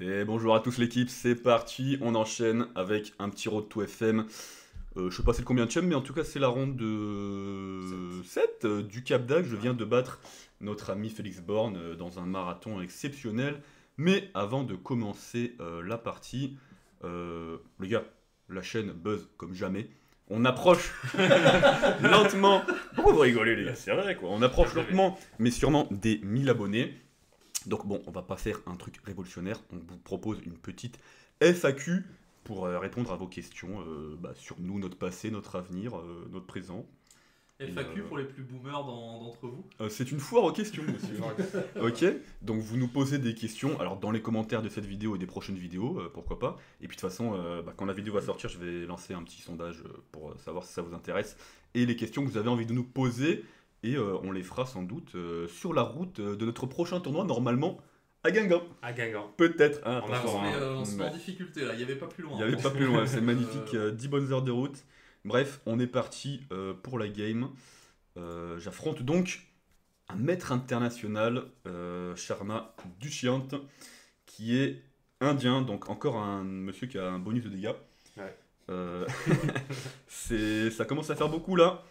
Et bonjour à tous l'équipe, c'est parti, on enchaîne avec un petit road to FM. Je sais pas c'est le combien de mais en tout cas c'est la ronde de 7 du Cap d'Agde. Je viens de battre notre ami Félix Born dans un marathon exceptionnel. Mais avant de commencer la partie, les gars, la chaîne buzz comme jamais. On approche lentement. Pourquoi vous rigolez les gars? C'est vrai quoi. On approche lentement mais sûrement des 1000 abonnés. Donc bon, on va pas faire un truc révolutionnaire, on vous propose une petite FAQ pour répondre à vos questions sur nous, notre passé, notre avenir, notre présent. FAQ pour les plus boomers d'entre vous. C'est une foire aux questions, monsieur. Ok, donc vous nous posez des questions, alors dans les commentaires de cette vidéo et des prochaines vidéos, pourquoi pas. Et puis de toute façon, quand la vidéo va sortir, je vais lancer un petit sondage pour savoir si ça vous intéresse. Et les questions que vous avez envie de nous poser. Et on les fera sans doute sur la route de notre prochain tournoi, normalement à Guingamp. À Guingamp. Peut-être. Hein, On se met en difficulté là, il n'y avait pas plus loin. Il n'y avait pas plus loin, c'est magnifique, 10 bonnes heures de route. Bref, on est parti pour la game. J'affronte donc un maître international, Sharma Dushyant, qui est indien, donc encore un monsieur qui a un bonus de dégâts. Ouais. Ça commence à faire beaucoup là.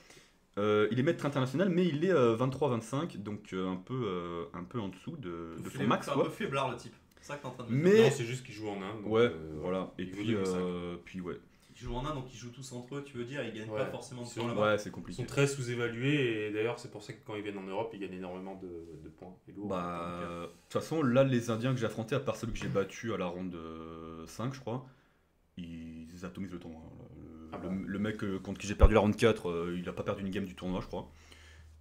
Il est maître international, mais il est 23-25, donc un peu en dessous de son max. C'est un peu faiblard le type, c'est ça que t'es en train de me dire. Mais non, c'est juste qu'il joue en Inde. Ouais, voilà. Et puis ouais. Ils jouent en Inde, donc ils jouent tous entre eux, tu veux dire, ils gagnent pas forcément de points là-bas. Ouais, c'est compliqué. Ils sont très sous-évalués, et d'ailleurs, c'est pour ça que quand ils viennent en Europe, ils gagnent énormément de points. De toute façon, là, les Indiens que j'ai affrontés, à part celui que j'ai battu à la ronde 5, je crois, ils atomisent le tournoi. Le mec contre qui j'ai perdu la round 4, il a pas perdu une game du tournoi, je crois.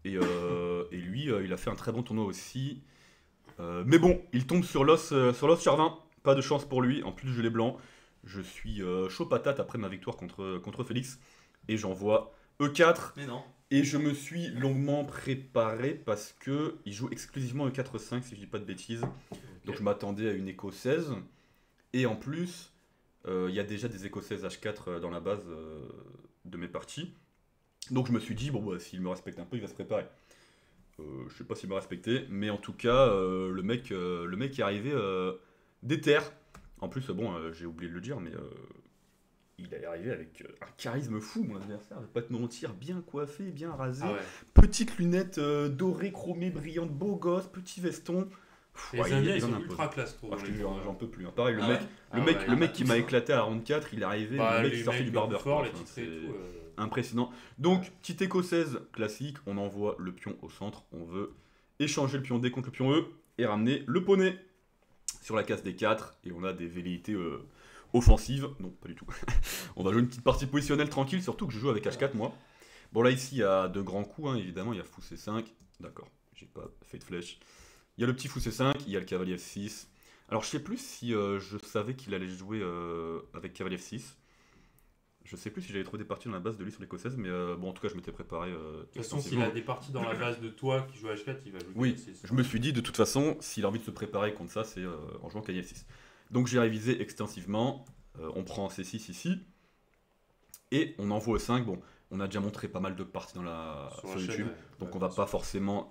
Et lui, il a fait un très bon tournoi aussi. Mais bon, il tombe sur l'os Charvin. Pas de chance pour lui. En plus, je l'ai blanc. Je suis chaud patate après ma victoire contre Félix. Et j'envoie E4. Mais non. Et je me suis longuement préparé parce qu'il joue exclusivement E4-5, si je dis pas de bêtises. Okay. Donc je m'attendais à une Echo 16. Et en plus... il y a déjà des Echo 16 H4 dans la base de mes parties. Donc je me suis dit, s'il me respecte un peu, il va se préparer. Je sais pas s'il m'a respecté, mais en tout cas, le mec est arrivé déter. En plus, j'ai oublié de le dire, mais il est arrivé avec un charisme fou, mon adversaire. Je vais pas te mentir, bien coiffé, bien rasé. Ah ouais. Petites lunettes dorées, chromées, brillantes, beau gosse, petit veston. Les Indiens, ils sont ultra classe, trop. Je te jure, j'en peux plus. Pareil, le mec qui m'a éclaté à la round 4, il est arrivé, le mec qui sortait du barber. C'est impressionnant. Donc, petite écossaise classique, on envoie le pion au centre, on veut échanger le pion D contre le pion E et ramener le poney sur la case des 4 et on a des velléités offensives. Non, pas du tout. On va jouer une petite partie positionnelle tranquille, surtout que je joue avec H4 moi. Bon, là, ici, il y a de grands coups, hein, évidemment, il y a fou C5. D'accord, j'ai pas fait de flèche. Il y a le petit fou C5, il y a le cavalier F6. Alors je sais plus si je savais qu'il allait jouer avec cavalier F6. Je sais plus si j'avais trouvé des parties dans la base de lui sur l'écossaise, mais en tout cas je m'étais préparé. De toute façon, s'il a des parties dans la base de toi qui joue H4, il va jouer oui, F6. Je me suis dit de toute façon, s'il a envie de se préparer contre ça, c'est en jouant cavalier F6. Donc j'ai révisé extensivement, on prend C6 ici, et on envoie E5. Bon, on a déjà montré pas mal de parties sur YouTube, donc on va pas forcément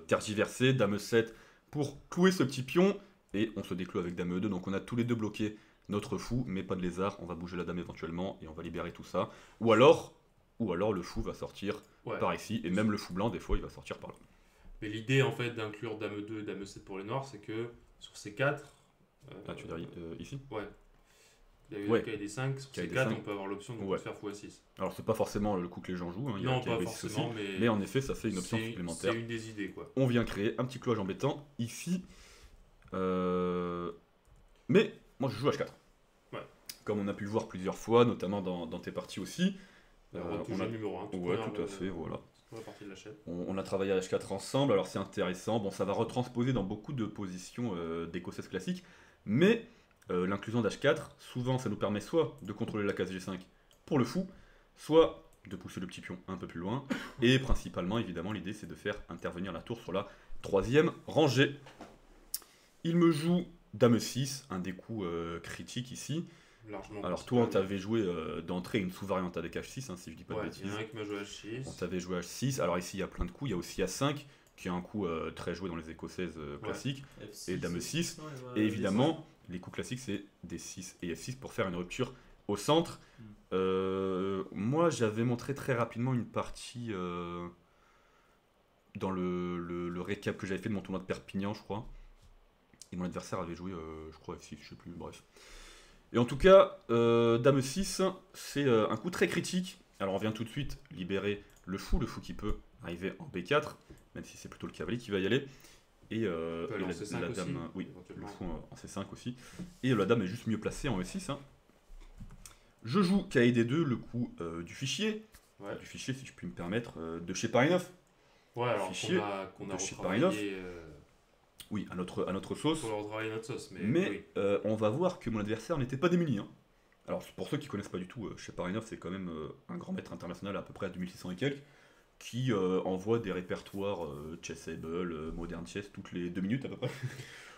tergiverser. Dame E7 pour clouer ce petit pion, et on se décloue avec Dame E2, donc on a tous les deux bloqué notre fou, mais pas de lézard, on va bouger la dame éventuellement, et on va libérer tout ça. Ou alors le fou va sortir par ici, et même le fou blanc, des fois, il va sortir par là. Mais l'idée, en fait, d'inclure Dame E2 et Dame E7 pour les noirs, c'est que sur ces 4... tu veux dire ici ? Ouais. Il y a eu le KD5, sur ces 4, on peut avoir l'option de faire fou A6. Alors c'est pas forcément le coup que les gens jouent, hein, non, pas forcément, mais en effet ça fait une option supplémentaire. C'est une des idées quoi. On vient créer un petit cloche embêtant ici, mais moi je joue H4. Ouais. Comme on a pu le voir plusieurs fois, notamment dans tes parties aussi. On a numéro 1. Ouais, tout à fait, voilà. De la chaîne. On a travaillé à H4 ensemble, alors c'est intéressant. Bon, ça va retransposer dans beaucoup de positions d'écossaise classique, mais l'inclusion d'H4, souvent ça nous permet soit de contrôler la case G5 pour le fou, soit de pousser le petit pion un peu plus loin, et principalement, évidemment, l'idée c'est de faire intervenir la tour sur la 3e rangée. Il me joue Dame 6, un des coups critiques ici. Alors toi, on t'avait joué d'entrée une sous-variante avec H6, hein, si je dis pas de bêtises. Il y en a un qui m'a joué H6. On t'avait joué H6, alors ici il y a plein de coups, il y a aussi A5, qui est un coup très joué dans les écossaises classiques, F6, et Dame 6, et évidemment, les coups classiques, c'est D6 et F6 pour faire une rupture au centre. Moi, j'avais montré très rapidement une partie dans le récap que j'avais fait de mon tournoi de Perpignan, je crois. Et mon adversaire avait joué, je crois, F6, je sais plus, bref. Et en tout cas, Dame 6, c'est un coup très critique. Alors on vient tout de suite libérer le fou qui peut arriver en B4, même si c'est plutôt le cavalier qui va y aller. Et, la dame, oui, le fou en C5 aussi. Et la dame est juste mieux placée en E6. Hein. Je joue KID2, le coup du fichier. Ouais. Du fichier, si je puis me permettre, de chez Parinov. Ouais, alors Fichier qu'on a chez retravaillé, oui, à notre sauce. faut leur retravailler notre sauce. Mais oui. on va voir que mon adversaire n'était pas démuni. Hein. Alors pour ceux qui connaissent pas du tout, chez Parinov, c'est quand même un grand maître international à peu près à 2600 et quelques, qui envoie des répertoires Chessable, Modern Chess toutes les 2 minutes à peu près.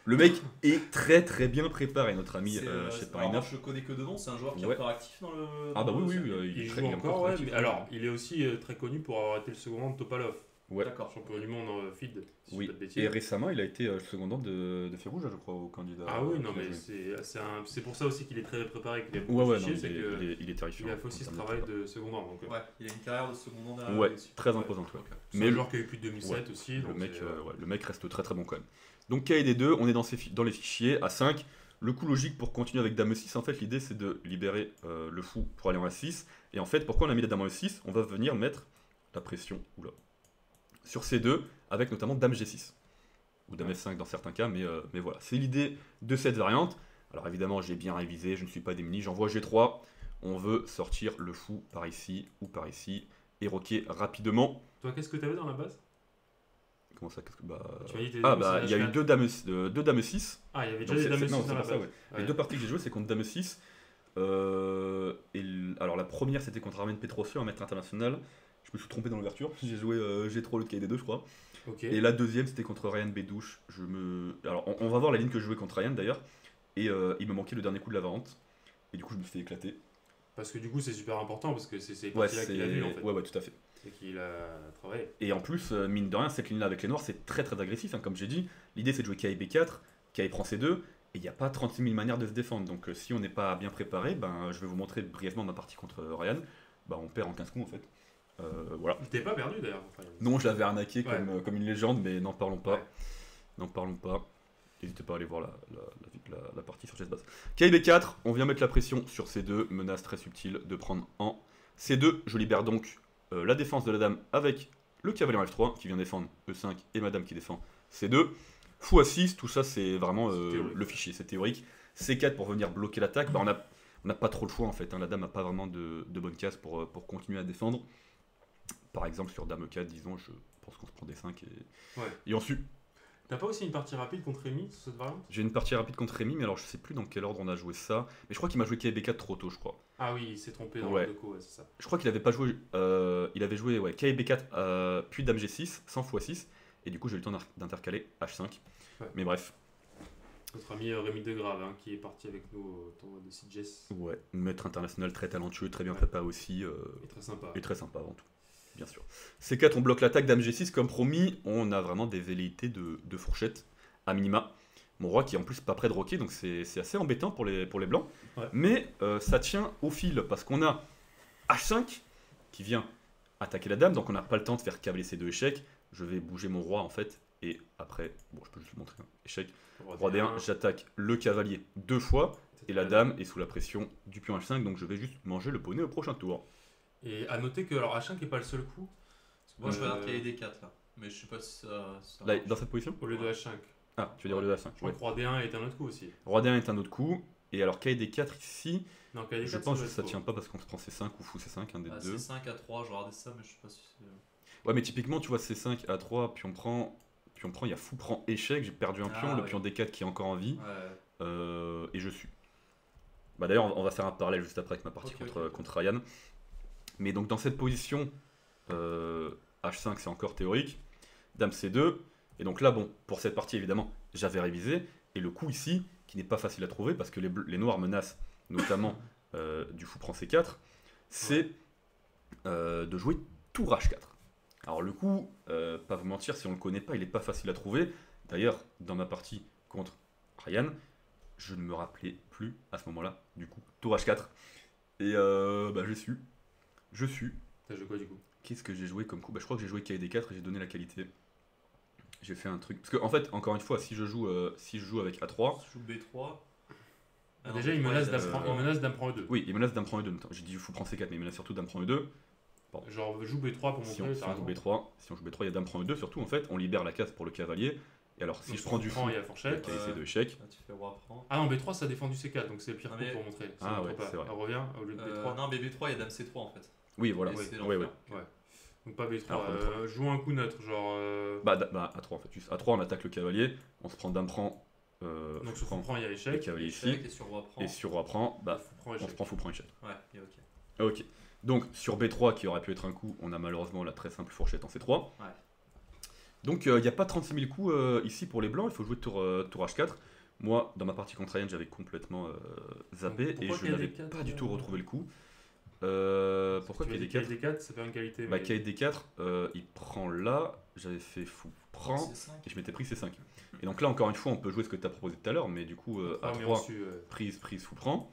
Le mec est très très bien préparé, notre ami chez Parinov. Je connais que de nom, c'est un joueur qui est Ouais. encore actif dans le. Ah bah dans oui, le oui, Il est joue très bien encore, ouais, actif. mais alors il est aussi très connu pour avoir été le second de Topalov. Ouais. D'accord. Champion du monde en feed, si Oui. je dis pas de bêtises. Et récemment, il a été secondant de Férouge, je crois, au candidat. Ah oui, non, qui a mais joué. c'est pour ça aussi qu'il est très préparé, qu'il a beaucoup Ouais, de non, fichiers, c'est qu'il il est terrifiant. a fait aussi ce en termes travail prépa. de secondant. Donc, Ouais, il a une carrière de second mandat. Ouais, dessus. très imposante. Ouais. Ok. c'est Mais un le- joueur qui a eu plus de 2007 aussi. Le Donc mec, c'est, le mec reste très très bon quand même. Donc KD2, on est dans les fichiers à 5. Le coup logique pour continuer avec Dame 6, en fait, l'idée c'est de libérer le fou pour aller en A6. Et en fait, pourquoi on a mis la Dame en E6? On va venir mettre la pression sur C2 avec notamment Dame G6. Ou Dame F5 dans certains cas, mais voilà. C'est l'idée de cette variante. Alors évidemment, j'ai bien révisé, je ne suis pas démuni, j'envoie G3. On veut sortir le fou par ici ou par ici et roquer rapidement. Toi, qu'est-ce que tu avais dans la base? Comment ça, Tu m'as dit tes Ah dames, bah c'est il y a eu H4. deux dames 6. Ah, il y avait Donc déjà des dames non, 6 c'est dans la pour ça, base. ouais. Ouais. Les deux parties que j'ai jouées, c'est contre Dame 6. Alors la première, c'était contre Armen Petrosian, un maître international. Je me suis trompé dans l'ouverture. J'ai joué G3 au lieu de KD2, je crois. Ok. Et la deuxième, c'était contre Ryan Bédouche. Alors on va voir la ligne que je jouais contre Ryan d'ailleurs. Et il me manquait le dernier coup de la variante. Et du coup, je me suis fait éclater. Parce que du coup, c'est super important parce que c'est ces Ouais, parties-là qu'il a vu en fait. ouais, tout à fait. Et qu'il a travaillé. Et en plus, mine de rien, cette ligne-là avec les noirs, c'est très très agressif. Hein, comme j'ai dit, l'idée c'est de jouer KI B4, KI prend C2, et il n'y a pas 36 000 manières de se défendre. Donc si on n'est pas bien préparé, ben, je vais vous montrer brièvement ma partie contre Ryan. Ben, on perd en 15 coups en fait. Voilà. Il t'est pas perdu d'ailleurs. Enfin, Non, je l'avais arnaqué Ouais. comme une légende, mais n'en parlons pas. Ouais. N'en parlons pas. N'hésitez pas à aller voir la partie sur Chessbase. KIB4, on vient mettre la pression sur C2, menace très subtile de prendre en C2. Je libère donc la défense de la dame avec le cavalier en F3 qui vient défendre E5 et madame qui défend C2. Fou A6, tout ça c'est vraiment théorique. le fichier, c'est théorique. C4 pour venir bloquer l'attaque, bah, on n'a pas trop le choix en fait. Hein. La dame n'a pas vraiment de bonne case pour continuer à défendre. Par exemple sur Dame 4, disons, je pense qu'on se prend des 5 et ensuite. T'as pas aussi une partie rapide contre Rémi sur cette variante? J'ai une partie rapide contre Rémi, mais alors je sais plus dans quel ordre on a joué ça. Mais je crois qu'il m'a joué KB4 trop tôt, je crois. Ah oui, il s'est trompé dans Ouais. le coup, ouais, c'est ça. Je crois qu'il avait pas joué. Il avait joué KB4 puis Dame G6, 100 x 6. Et du coup, j'ai eu le temps d'intercaler H5. Ouais. Mais bref. Notre ami Rémi Degrave, hein, qui est parti avec nous au tournoi de CJS. Ouais, maître international très talentueux, très bien Ouais. préparé aussi. Et très sympa. Et très sympa avant tout. Bien sûr. C4, on bloque l'attaque. Dame G6, comme promis, on a vraiment des velléités de fourchette à minima. Mon roi qui est en plus pas près de roquer, donc c'est assez embêtant pour les blancs. Ouais. Mais ça tient au fil, parce qu'on a H5 qui vient attaquer la dame, donc on n'a pas le temps de faire cavalier C2 échec. Je vais bouger mon roi en fait, et après, bon je peux juste vous montrer, échec. Roi D1, j'attaque le cavalier 2 fois, et la dame est sous la pression du pion H5, donc je vais juste manger le poney au prochain tour. Et à noter que alors H5 n'est pas le seul coup. Moi, je Euh, regarde qu'il y a des 4 là. Mais je sais pas si ça. Là, dans cette position Au lieu de H5. Ah, tu veux dire au lieu de H5. Je crois que Roi D1 est un autre coup aussi. Roi D1 est un autre coup, et alors KD4 ici, Non, KD4, je pense que doit ça être tient faux. pas parce qu'on se prend C5 ou fou C5, un des Ah, deux. c'est 5 à 3, je regardais ça, mais je sais pas si c'est. Ouais, mais typiquement, tu vois, C5 A3, puis on prend, il y a fou prend échec, j'ai perdu un pion, le ouais. pion D4 qui est encore en vie, Ouais. et je suis. Bah d'ailleurs, on va faire un parallèle juste après avec ma partie Ok, contre Ryan. Mais donc dans cette position, H5 c'est encore théorique, Dame C2, et donc là, bon, pour cette partie évidemment, j'avais révisé, et le coup ici, qui n'est pas facile à trouver parce que les noirs menacent notamment du fou prend C4, c'est de jouer tour H4. Alors le coup, pas vous mentir, si on le connaît pas, il est pas facile à trouver. D'ailleurs, dans ma partie contre Ryan, Je ne me rappelais plus à ce moment-là, du coup. Tour H4. Et j'ai su. Je suis. T'as joué quoi du coup? Qu'est-ce que j'ai joué comme coup? Je crois que j'ai joué KD4 et j'ai donné la qualité. J'ai fait un truc. Parce que, en fait, encore une fois, si je joue avec A3. Tu joues B3. Déjà, il menace dame prend E2. Oui, il menace dame prend E2. J'ai dit fou prend C4, mais il menace surtout dame prend E2. Pardon. Genre, joue B3 pour si montrer. Si on joue B3, il y a dame prend E2 surtout. En fait, on libère la case pour le cavalier. Et alors, si je prends du fou, il y a fourchette. Il y a qualité de échec. Tu fais roi prend. Ah non, B3 ça défend du C4, donc c'est le pire coup pour montrer. Ah ouais, c'est vrai. On revient au lieu de B3. Non, mais B3, il y a dame C3 en fait. Oui, voilà. Ouais. Donc pas B3. Joue un coup neutre, genre. A3 en fait. Juste A3, on attaque le cavalier, on se prend dame prend. Donc sur fou prend, il y a échec. Le cavalier ici. Et sur roi prend, on se prend fou prend échec. Ouais, et ok. Ok. Donc sur B3, qui aurait pu être un coup, on a malheureusement la très simple fourchette en C3. Ouais. Donc il n'y a pas 36 000 coups ici pour les blancs, il faut jouer tour H4. Moi, dans ma partie contre Ryan, j'avais complètement zappé et je n'avais pas du tout retrouvé le coup. Pourquoi KD4 ça fait une qualité. KD4, il prend là, j'avais fait fou prend et je m'étais pris C5. Et donc là, encore une fois, on peut jouer ce que tu as proposé tout à l'heure, mais du coup, A3, prise, fou prend.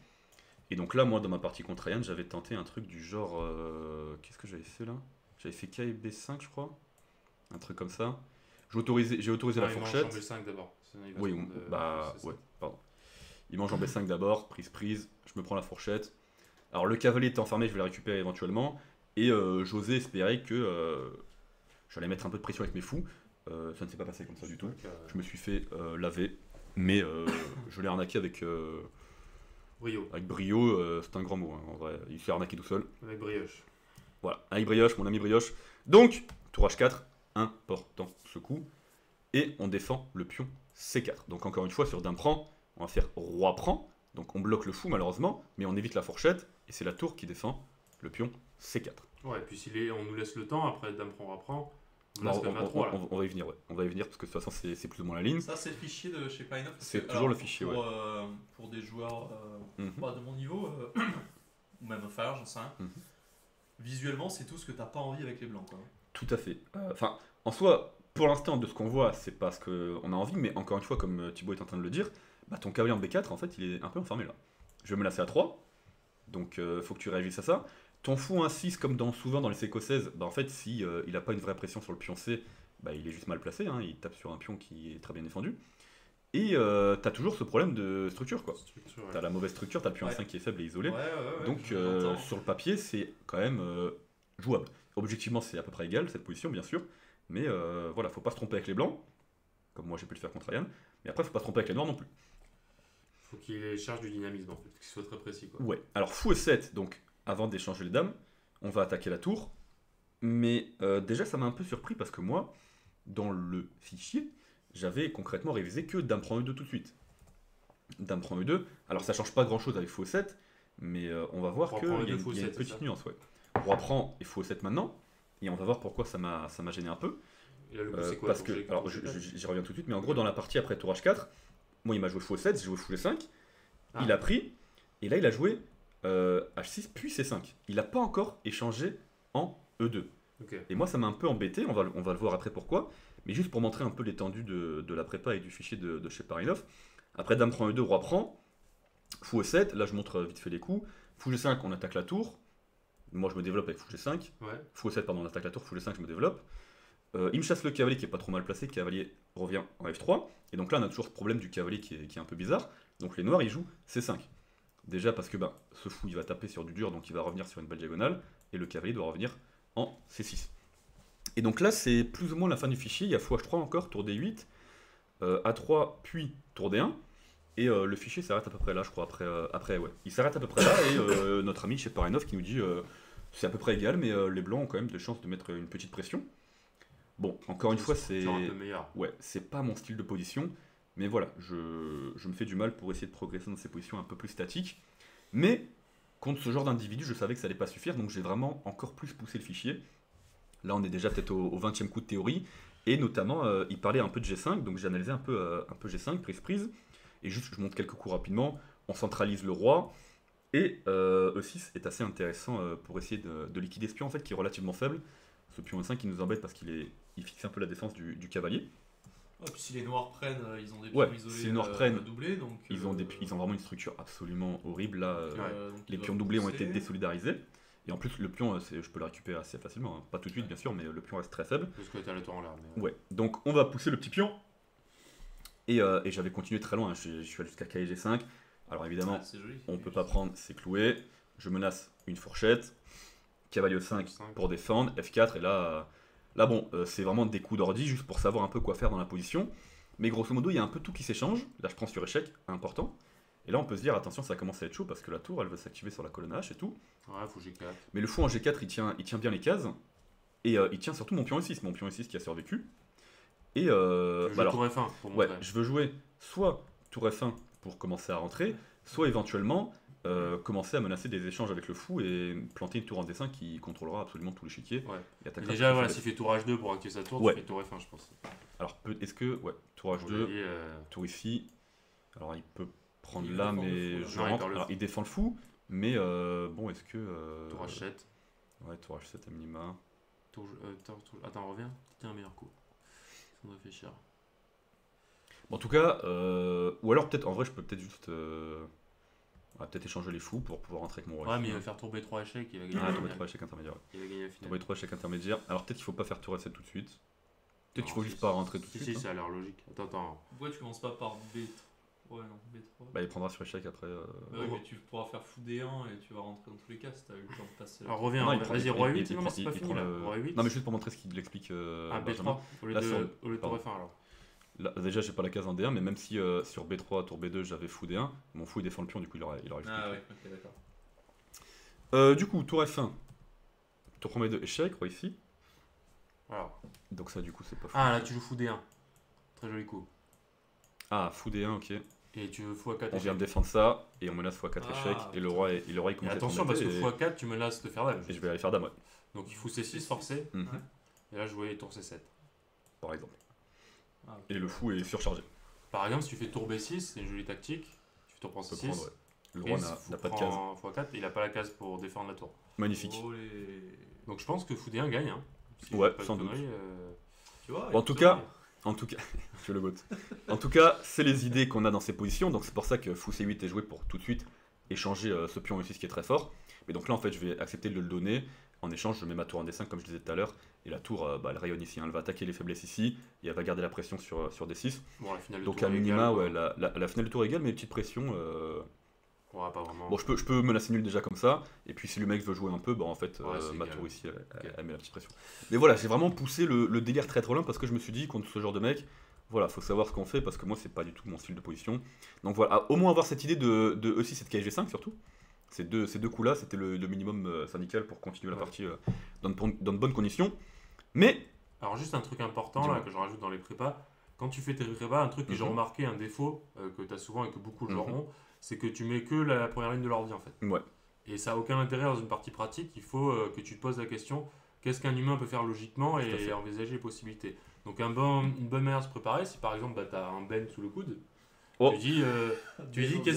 Et donc là, moi, dans ma partie contre Ryan, j'avais tenté un truc du genre. Qu'est-ce que j'avais fait là? J'avais fait KB5, je crois. Un truc comme ça. J'ai autorisé la fourchette. Il mange en B5 d'abord. Ouais, pardon. Il mange en B5 d'abord, prise. Je me prends la fourchette. Alors le cavalier était enfermé, je vais le récupérer éventuellement. Et j'osais espérer que j'allais mettre un peu de pression avec mes fous. Ça ne s'est pas passé comme ça du tout. Je me suis fait laver. Mais je l'ai arnaqué avec. Brio. Avec brio, c'est un grand mot, hein, en vrai. Il s'est arnaqué tout seul. Avec brioche. Voilà, avec brioche, mon ami brioche. Donc, tour H4, important ce coup. Et on défend le pion C4. Donc encore une fois, sur dame prend, on va faire roi prend. Donc on bloque le fou malheureusement, mais on évite la fourchette. Et c'est la tour qui défend le pion C4. Ouais, et puis on nous laisse le temps, après dame prend, roi prend. On va y venir, ouais. On va y venir parce que de toute façon c'est plus ou moins la ligne. Ça c'est le fichier de chez Pine. C'est toujours le fichier, ouais. Pour des joueurs pas de mon niveau, ou même Fire, j'en sais rien. Visuellement, c'est tout ce que t'as pas envie avec les blancs, quoi. Tout à fait. Enfin, en soi, pour l'instant, de ce qu'on voit, c'est pas ce qu'on a envie, mais encore une fois, comme Thibaut est en train de le dire, ton cavalier en B4, en fait, il est un peu enfermé là. Je vais me lasser à 3, donc faut que tu réagisses à ça. Ton fou 1-6, comme souvent dans les C16, en fait, si il a pas une vraie pression sur le pion C, il est juste mal placé, hein, il tape sur un pion qui est très bien défendu. Et t'as toujours ce problème de structure, quoi. T'as la mauvaise structure, t'as le pion 5 qui est faible et isolé. Donc sur le papier, c'est quand même jouable. Objectivement, c'est à peu près égal cette position, bien sûr. Mais voilà, faut pas se tromper avec les blancs, comme moi j'ai pu le faire contre Ryan. Mais après, faut pas se tromper avec les noirs non plus. Faut qu'il charge du dynamisme en fait, qu'il soit très précis, quoi. Ouais, alors fou E7, donc avant d'échanger les dames, on va attaquer la tour. Mais déjà, ça m'a un peu surpris parce que moi, dans le fichier, j'avais concrètement révisé que dame prend E2 tout de suite. Dame prend E2, alors ça change pas grand chose avec fou E7, mais on va voir qu'il y a une petite nuance. Ouais. Roi prend et fou E7 maintenant, et on va voir pourquoi ça m'a gêné un peu. Et là, le coup, c'est quoi, parce que, alors j'y reviens tout de suite, mais en gros, dans la partie après tour H4, moi il m'a joué fou E7, j'ai joué fou G5, il a pris, et là il a joué H6 puis C5. Il n'a pas encore échangé en E2. Okay. Et moi ça m'a un peu embêté, on va le voir après pourquoi. Mais juste pour montrer un peu l'étendue de la prépa et du fichier de chez Parinov. Après dame prend E2, roi prend, fou E7, là je montre vite fait les coups. Fou G5, on attaque la tour. Moi je me développe avec fou G5. Ouais. Fou E7, pardon, on attaque la tour, fou G5, je me développe. Il me chasse le cavalier qui est pas trop mal placé, cavalier revient en F3. Et donc là on a toujours ce problème du cavalier qui est un peu bizarre. Donc les noirs ils jouent C5. Déjà parce que ce fou il va taper sur du dur, donc il va revenir sur une belle diagonale. Et le cavalier doit revenir en C6. Et donc là, c'est plus ou moins la fin du fichier. Il y a fou H3 encore, tour D8, A3, puis tour D1. Et le fichier s'arrête à peu près là, je crois. Après ouais. Il s'arrête à peu près là. Et notre ami chez Parinov qui nous dit c'est à peu près égal, mais les blancs ont quand même des chances de mettre une petite pression. Bon, encore une fois, c'est. Ouais, c'est pas mon style de position. Mais voilà, je me fais du mal pour essayer de progresser dans ces positions un peu plus statiques. Mais contre ce genre d'individu, je savais que ça allait pas suffire. Donc j'ai vraiment encore plus poussé le fichier. Là, on est déjà peut-être au 20e coup de théorie. Et notamment, il parlait un peu de G5. Donc, j'ai analysé un peu G5, prise. Et juste, je montre quelques coups rapidement. On centralise le roi. Et E6 est assez intéressant pour essayer de liquider ce pion, en fait, qui est relativement faible. Ce pion E5 qui nous embête parce qu'il fixe un peu la défense du cavalier. Ouais, puis si les noirs prennent, ils ont des Ouais, pions isolés si les noirs prennent, doublés, donc ils ont vraiment une structure absolument horrible là. donc Les ils pions doivent doublés ont pousser. été désolidarisés. Et en plus, le pion, je peux le récupérer assez facilement. Hein. Pas tout de suite, bien sûr, mais le pion reste très faible. Parce que t'as la tour en l'air. Mais... Ouais, donc on va pousser le petit pion. Et j'avais continué très loin. Je suis allé jusqu'à KG5. Alors évidemment, Ah, c'est joli. on peut pas prendre, c'est cloué. Je menace une fourchette. Cavalier 5 pour défendre. F4. Et là bon, c'est vraiment des coups d'ordi juste pour savoir un peu quoi faire dans la position. Mais grosso modo, il y a un peu tout qui s'échange. Là, je prends sur échec, important. Et là, on peut se dire, attention, ça commence à être chaud parce que la tour, elle veut s'activer sur la colonne H et tout. Ouais, faut G4. Mais le fou en G4, il tient bien les cases. Et il tient surtout mon pion E6, qui a survécu. Et Alors, tour F1 pour montrer. ouais, je veux jouer soit tour F1 pour commencer à rentrer, soit éventuellement commencer à menacer des échanges avec le fou et planter une tour en D5 qui contrôlera absolument tout l'échiquier. Ouais. Et attaquera Déjà, tout voilà, le s'il fait tour H2 pour activer sa tour, Ouais. tu fais tour F1, je pense. Alors, est-ce que. Ouais, tour Pour H2, gagner, tour ici. Alors, il peut prendre Il là, défend le mais fou, je là. Non, il rentre. perd le Alors, fou. il défend le fou, mais bon, est-ce que. Tour H7. Ouais, tour H7 à minima. Attends, reviens. Tiens, un meilleur coup. Sans réfléchir. Bon, en tout cas, ou alors peut-être, en vrai, je peux peut-être juste. On va peut-être échanger les fous pour pouvoir rentrer avec mon roi. Ouais, mais il va faire tour B3 échec, il va gagner Ah, la tour finale. B3 échec intermédiaire. Ouais. Il va gagner la Tour finale. B3 échec intermédiaire. Alors peut-être qu'il faut pas faire tour F7 tout de suite. Peut-être qu'il faut Non, juste si, pas rentrer tout de Si, suite. si, hein. ça a l'air logique. Attends. Pourquoi tu commences pas par B3? Ouais, non, B3. Bah, il prendra sur échec après. Bah oui, mais tu pourras faire fou D1 et tu vas rentrer dans tous les cas si t'as eu le temps de passer. Alors reviens, Non, il prend- vas-y, il- roi il- 8, il non, mais prend- c'est pas il fini prend là. le- Roi 8. Non, mais juste pour montrer ce qu'il explique. Ah, Benjamin. B3 au lieu Là, de sur- au lieu de tour pardon. F1 alors. Là, déjà, j'ai pas la case en D1, mais même si sur B3, tour B2, j'avais fou D1, mon fou il défend le pion, du coup il aurait expliqué. Ah ouais, ok, d'accord. Du coup, tour F1. Tour premier 2 échec, roi ici. Alors. Donc ça, du coup, c'est pas fou. Ah, là tu joues fou D1. Très joli coup. Ah, fou D1, ok. Et tu veux fou A4 On vient de échec. défendre ça, et on menace x4 Ah, échec, et le roi, il Et commence à être attention parce que embêté, fou A4 tu menaces de faire dame. et je vais aller faire dame, ouais. Donc il faut C6 forcé. Mhm, Ouais. Et là je voyais tour C7. Par exemple. Ah, ok. Et le fou est surchargé. Par exemple, si tu fais tour B6, c'est une jolie tactique. Tu fais tour prend On peut C6. prendre, ouais. Le roi n'a pas de case. Fou A4, il a pas la case pour défendre la tour. Magnifique. Oh, les... Donc je pense que fou D1 gagne. Hein. Si je Ouais, dis pas de sans doute. conneries, Tu vois, Bon, en tout cas, je le goûte. En tout cas, c'est les idées qu'on a dans ces positions, donc c'est pour ça que fou C8 est joué pour tout de suite échanger ce pion E6 qui est très fort. Mais donc là, en fait, je vais accepter de le donner. En échange, je mets ma tour en D5 comme je disais tout à l'heure. Et la tour, elle rayonne ici. Hein. Elle va attaquer les faiblesses ici et elle va garder la pression sur D6. bon, la finale de Donc tour à est minima, égale, ouais, quoi. la finale de tour égale, mais petite pression. Ouais, pas vraiment. Bon, je peux menacer nul déjà comme ça. Et puis si le mec veut jouer un peu, bah en fait, Ouais, c'est ma égal. tour ici, elle Ok. met la petite pression. Mais voilà, j'ai vraiment poussé le délire très trop loin parce que je me suis dit, contre ce genre de mec, voilà, faut savoir ce qu'on fait parce que moi, c'est pas du tout mon style de position. Donc voilà, au moins avoir cette idée de E6 et de KG5 surtout. Ces deux coups-là, c'était le minimum syndical pour continuer la Ouais. partie dans de bonnes conditions. Mais, Alors juste un truc important Dis-moi. là que je rajoute dans les prépas. Quand tu fais tes prépas, un truc que j'ai Mhm. remarqué, un défaut que tu as souvent et que beaucoup de joueurs Mhm. ont, c'est que tu mets que la première ligne de l'ordi en fait. ouais, Et ça n'a aucun intérêt dans une partie pratique. Il faut que tu te poses la question qu'est-ce qu'un humain peut faire logiquement Tout à fait. et envisager les possibilités. Donc une bonne manière de se préparer, si par exemple tu as un Ben sous le coude, Oh. tu dis tu lui dis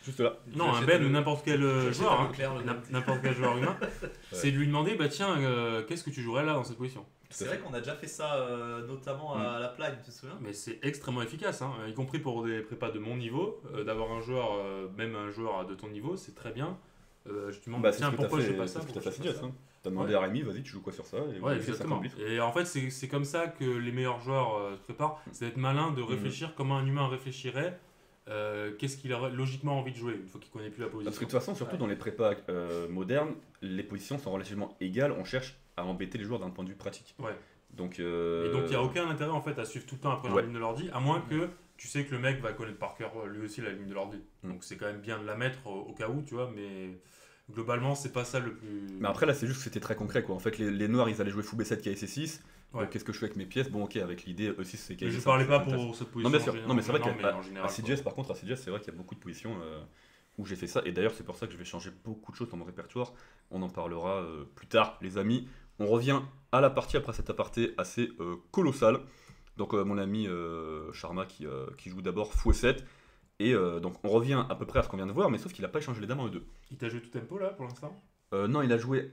juste là. non, un Ben ou n'importe quel joueur, hein, n'importe quel joueur humain, c'est de lui demander bah tiens, qu'est-ce que tu jouerais là dans cette position. C'est vrai qu'on a déjà fait ça, notamment à la plagne, tu te souviens? Mais c'est extrêmement efficace, hein, y compris pour des prépas de mon niveau, d'avoir un joueur, même un joueur de ton niveau, c'est très bien. Je te demande Bah, c'est tiens ce que pourquoi t'as je fait, fais pas c'est ça ce que pourquoi t'as fait je fais Jess, pas ça. hein. T'as demandé à Rémi, vas-y, tu joues quoi sur ça et Ouais, il fait 50 exactement. bifs. Et en fait, c'est comme ça que les meilleurs joueurs se préparent. C'est d'être malin, de réfléchir comment un humain réfléchirait. Qu'est-ce qu'il aurait logiquement envie de jouer une fois qu'il connaît plus la position. Parce que de toute façon, surtout dans les prépas modernes, les positions sont relativement égales. On cherche à embêter les joueurs d'un point de vue pratique. Ouais. Donc, Et donc il n'y a aucun intérêt en fait à suivre tout le temps après la Ouais. ligne de l'ordi, à moins que tu sais que le mec va connaître par cœur lui aussi la ligne de l'ordi. Donc c'est quand même bien de la mettre au cas où, tu vois, mais globalement c'est pas ça le plus. Mais après là, c'est juste que c'était très concret quoi. En fait, les noirs ils allaient jouer fou B7 KC6. Ouais. Donc qu'est-ce que je fais avec mes pièces? Bon, ok, avec l'idée E6 c'est KC5. Mais je parlais pas c'est pour cette position. Non, bien sûr. en général, Non, mais c'est vrai non, qu'à en général, à CGS, par contre, à CGS, c'est vrai qu'il y a beaucoup de positions où j'ai fait ça. Et d'ailleurs, c'est pour ça que je vais changer beaucoup de choses dans mon répertoire. On en parlera plus tard, les amis. On revient à la partie après cet aparté assez colossal. Donc, mon ami Sharma qui joue d'abord fou E7. Et donc, on revient à peu près à ce qu'on vient de voir, mais sauf qu'il n'a pas échangé les dames en E2. Il t'a joué tout tempo là pour l'instant? Non, il a joué.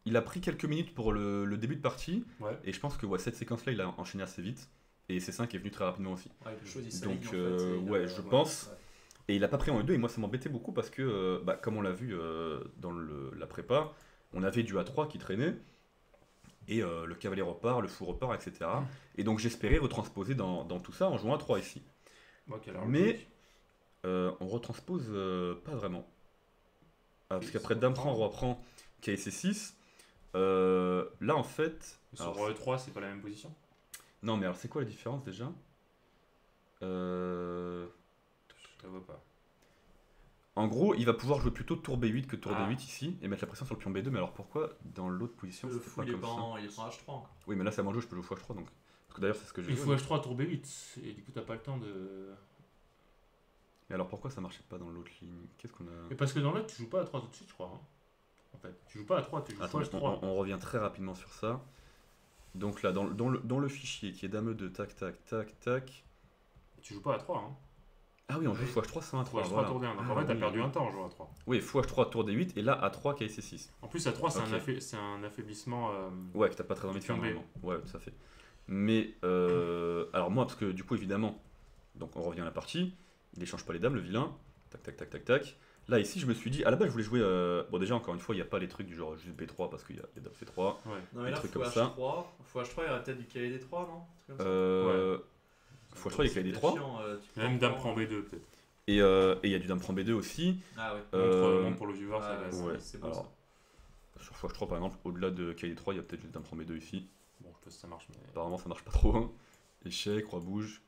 Il a pris quelques minutes pour le début de partie. Ouais. Et je pense que cette séquence-là, il a enchaîné assez vite. Et C5 est venu très rapidement aussi. Ouais, il choisit sa Donc, ligne, en fait, et il ouais, a- je pense. ouais. Et il a pas pris en E2 et moi ça m'embêtait beaucoup parce que, comme on l'a vu dans la prépa, on avait du A3 qui traînait et le cavalier repart, le fou repart, etc. Et donc j'espérais retransposer dans tout ça en jouant A3 ici. Moi, quelle heure Mais logique. on retranspose pas vraiment. Ah, parce Oui, qu'après ça Dame prend. prend, Roi prend, KC6, là en fait. Sur Alors, E3, c'est pas la même position. non mais alors c'est quoi la différence déjà? Je la vois pas. En gros, il va pouvoir jouer plutôt tour B8 que tour Ah. D8 ici et mettre la pression sur le pion B2. Mais alors pourquoi dans l'autre position Le c'était fou, pas il est comme pas ça? en H3 encore. Oui, mais là c'est à mon jeu, je peux jouer x3 donc. Parce que d'ailleurs c'est ce que j'ai Il joué. faut H3 tour B8. Et du coup, t'as pas le temps de. Mais alors pourquoi ça marchait pas dans l'autre ligne? Qu'est-ce qu'on a. Mais parce que dans l'autre, tu joues pas à 3 tout de suite, je crois. Hein. En fait, tu joues pas à 3, tu joues Attends, fois H3. on revient très rapidement sur ça. Donc là, dans le fichier qui est Dame 2, tac, tac, tac, tac. Tu joues pas à 3. Hein. Ah oui, on joue x3 sans Fois A3. H3 Voilà. tour D1. Donc en Ah fait, t'as oui. perdu un temps en jouant à 3. Oui, x3 tour D8 et là A3 KC6. En plus, à 3, c'est Ok. c'est un affaiblissement. Ouais, que t'as pas très envie de faire pion B. normalement. Ouais, tout à fait. Mais, alors moi, parce que du coup, évidemment, donc on revient à la partie, il échange pas les dames, le vilain, tac, tac, tac, tac, tac. Là, ici, je me suis dit, à la base, je voulais jouer. Bon, déjà, encore une fois, il n'y a pas les trucs du genre juste B3 parce qu'il y a dame C3. Ouais. Non, Des mais là, trucs fou comme ça. H3. Fou H3, il y aurait peut-être du cavalier D3, non? Un truc comme ça. X3, il y a qu'il y a des 3. Même dame prend B2, peut-être. Et il y a du dame prend B2 aussi. Ah ouais. Montre pour le viewer, ça Ah, va. ouais, ouais. c'est beau Alors, sur x3, par exemple, au-delà de KD3, il y a peut-être juste dame prend B2 ici. Bon, je sais pas si ça marche, mais. Apparemment, ça marche pas trop. Hein. Échec, roi bouge,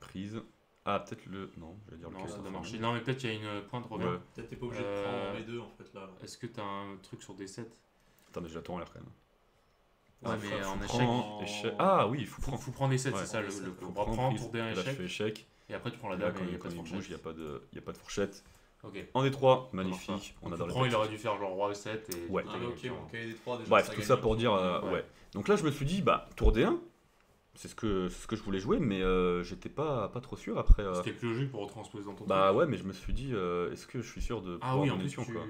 prise. Ah, peut-être le. Non, j'allais dire le Non, KD3. ça doit marcher. Non, mais peut-être qu'il y a une pointe revient. Ouais. Peut-être t'es pas obligé de prendre B2 en fait là. Est-ce que t'as un truc sur D7? Attends, mais j'attends en l'air quand même. Ouais, mais Fou en échec. prend, échec. Ah oui, il faut Faut, prendre. faut prendre D7, Ouais. c'est ça le Faut roi prendre prend, prise. tour D1 Et là, je fais échec. échec. Et après, tu prends la Et là, dame quand et il n'y a il pas de bouge, fourchette. il n'y a pas de fourchette. Ok. En D3, Ça marche magnifique. pas. On Donc, adore tu les prends, il petits. aurait dû faire genre roi E7 et. Ouais. du coup, Ah t'as ok, gagné, tu en vois. cavalier D3 déjà. Bref, ça tout gagne ça un pour petit dire. peu. Ouais. Donc là, je me suis dit, bah, tour D1, c'est ce que je voulais jouer, mais j'étais pas trop sûr après. C'était plus logique pour retransposer dans ton Bah truc. ouais, mais je me suis dit, est-ce que je suis sûr de Ah pouvoir oui, en mener plus, le pion, quoi.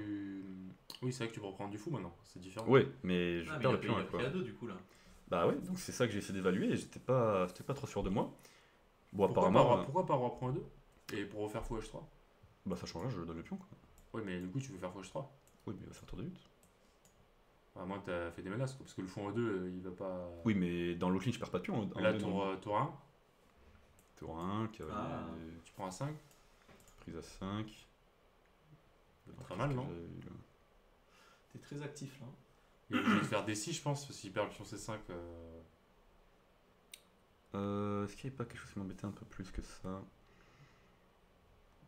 Oui, c'est vrai que tu peux reprendre du fou maintenant. C'est différent. Ouais, mais je Ah, mais perds il le pion, a là, pris quoi. à 2 du coup là. Bah ouais, donc c'est ça que j'ai essayé d'évaluer et j'étais pas trop sûr de moi. Bon, Pourquoi apparemment, pourquoi pas roi prend 2 et pour refaire fou H3? bah ça change rien, je donne le pion, quoi. Oui, mais du coup, tu veux faire fou H3. Oui, mais il va faire tour de 8. À moins que t'as fait des menaces, quoi, parce que le fou en 2, il va pas. Oui, mais dans l'autre ligne, je perds pas de pion. En Là, deux, non. tour 1, Tour 1, cavalier, Ah. tu prends un 5. prise à 5. Très mal, non? T'es très actif là. Il est obligé de faire D6, je pense, s'il perd le pion C5. Est-ce qu'il n'y a pas quelque chose qui m'embêtait un peu plus que ça?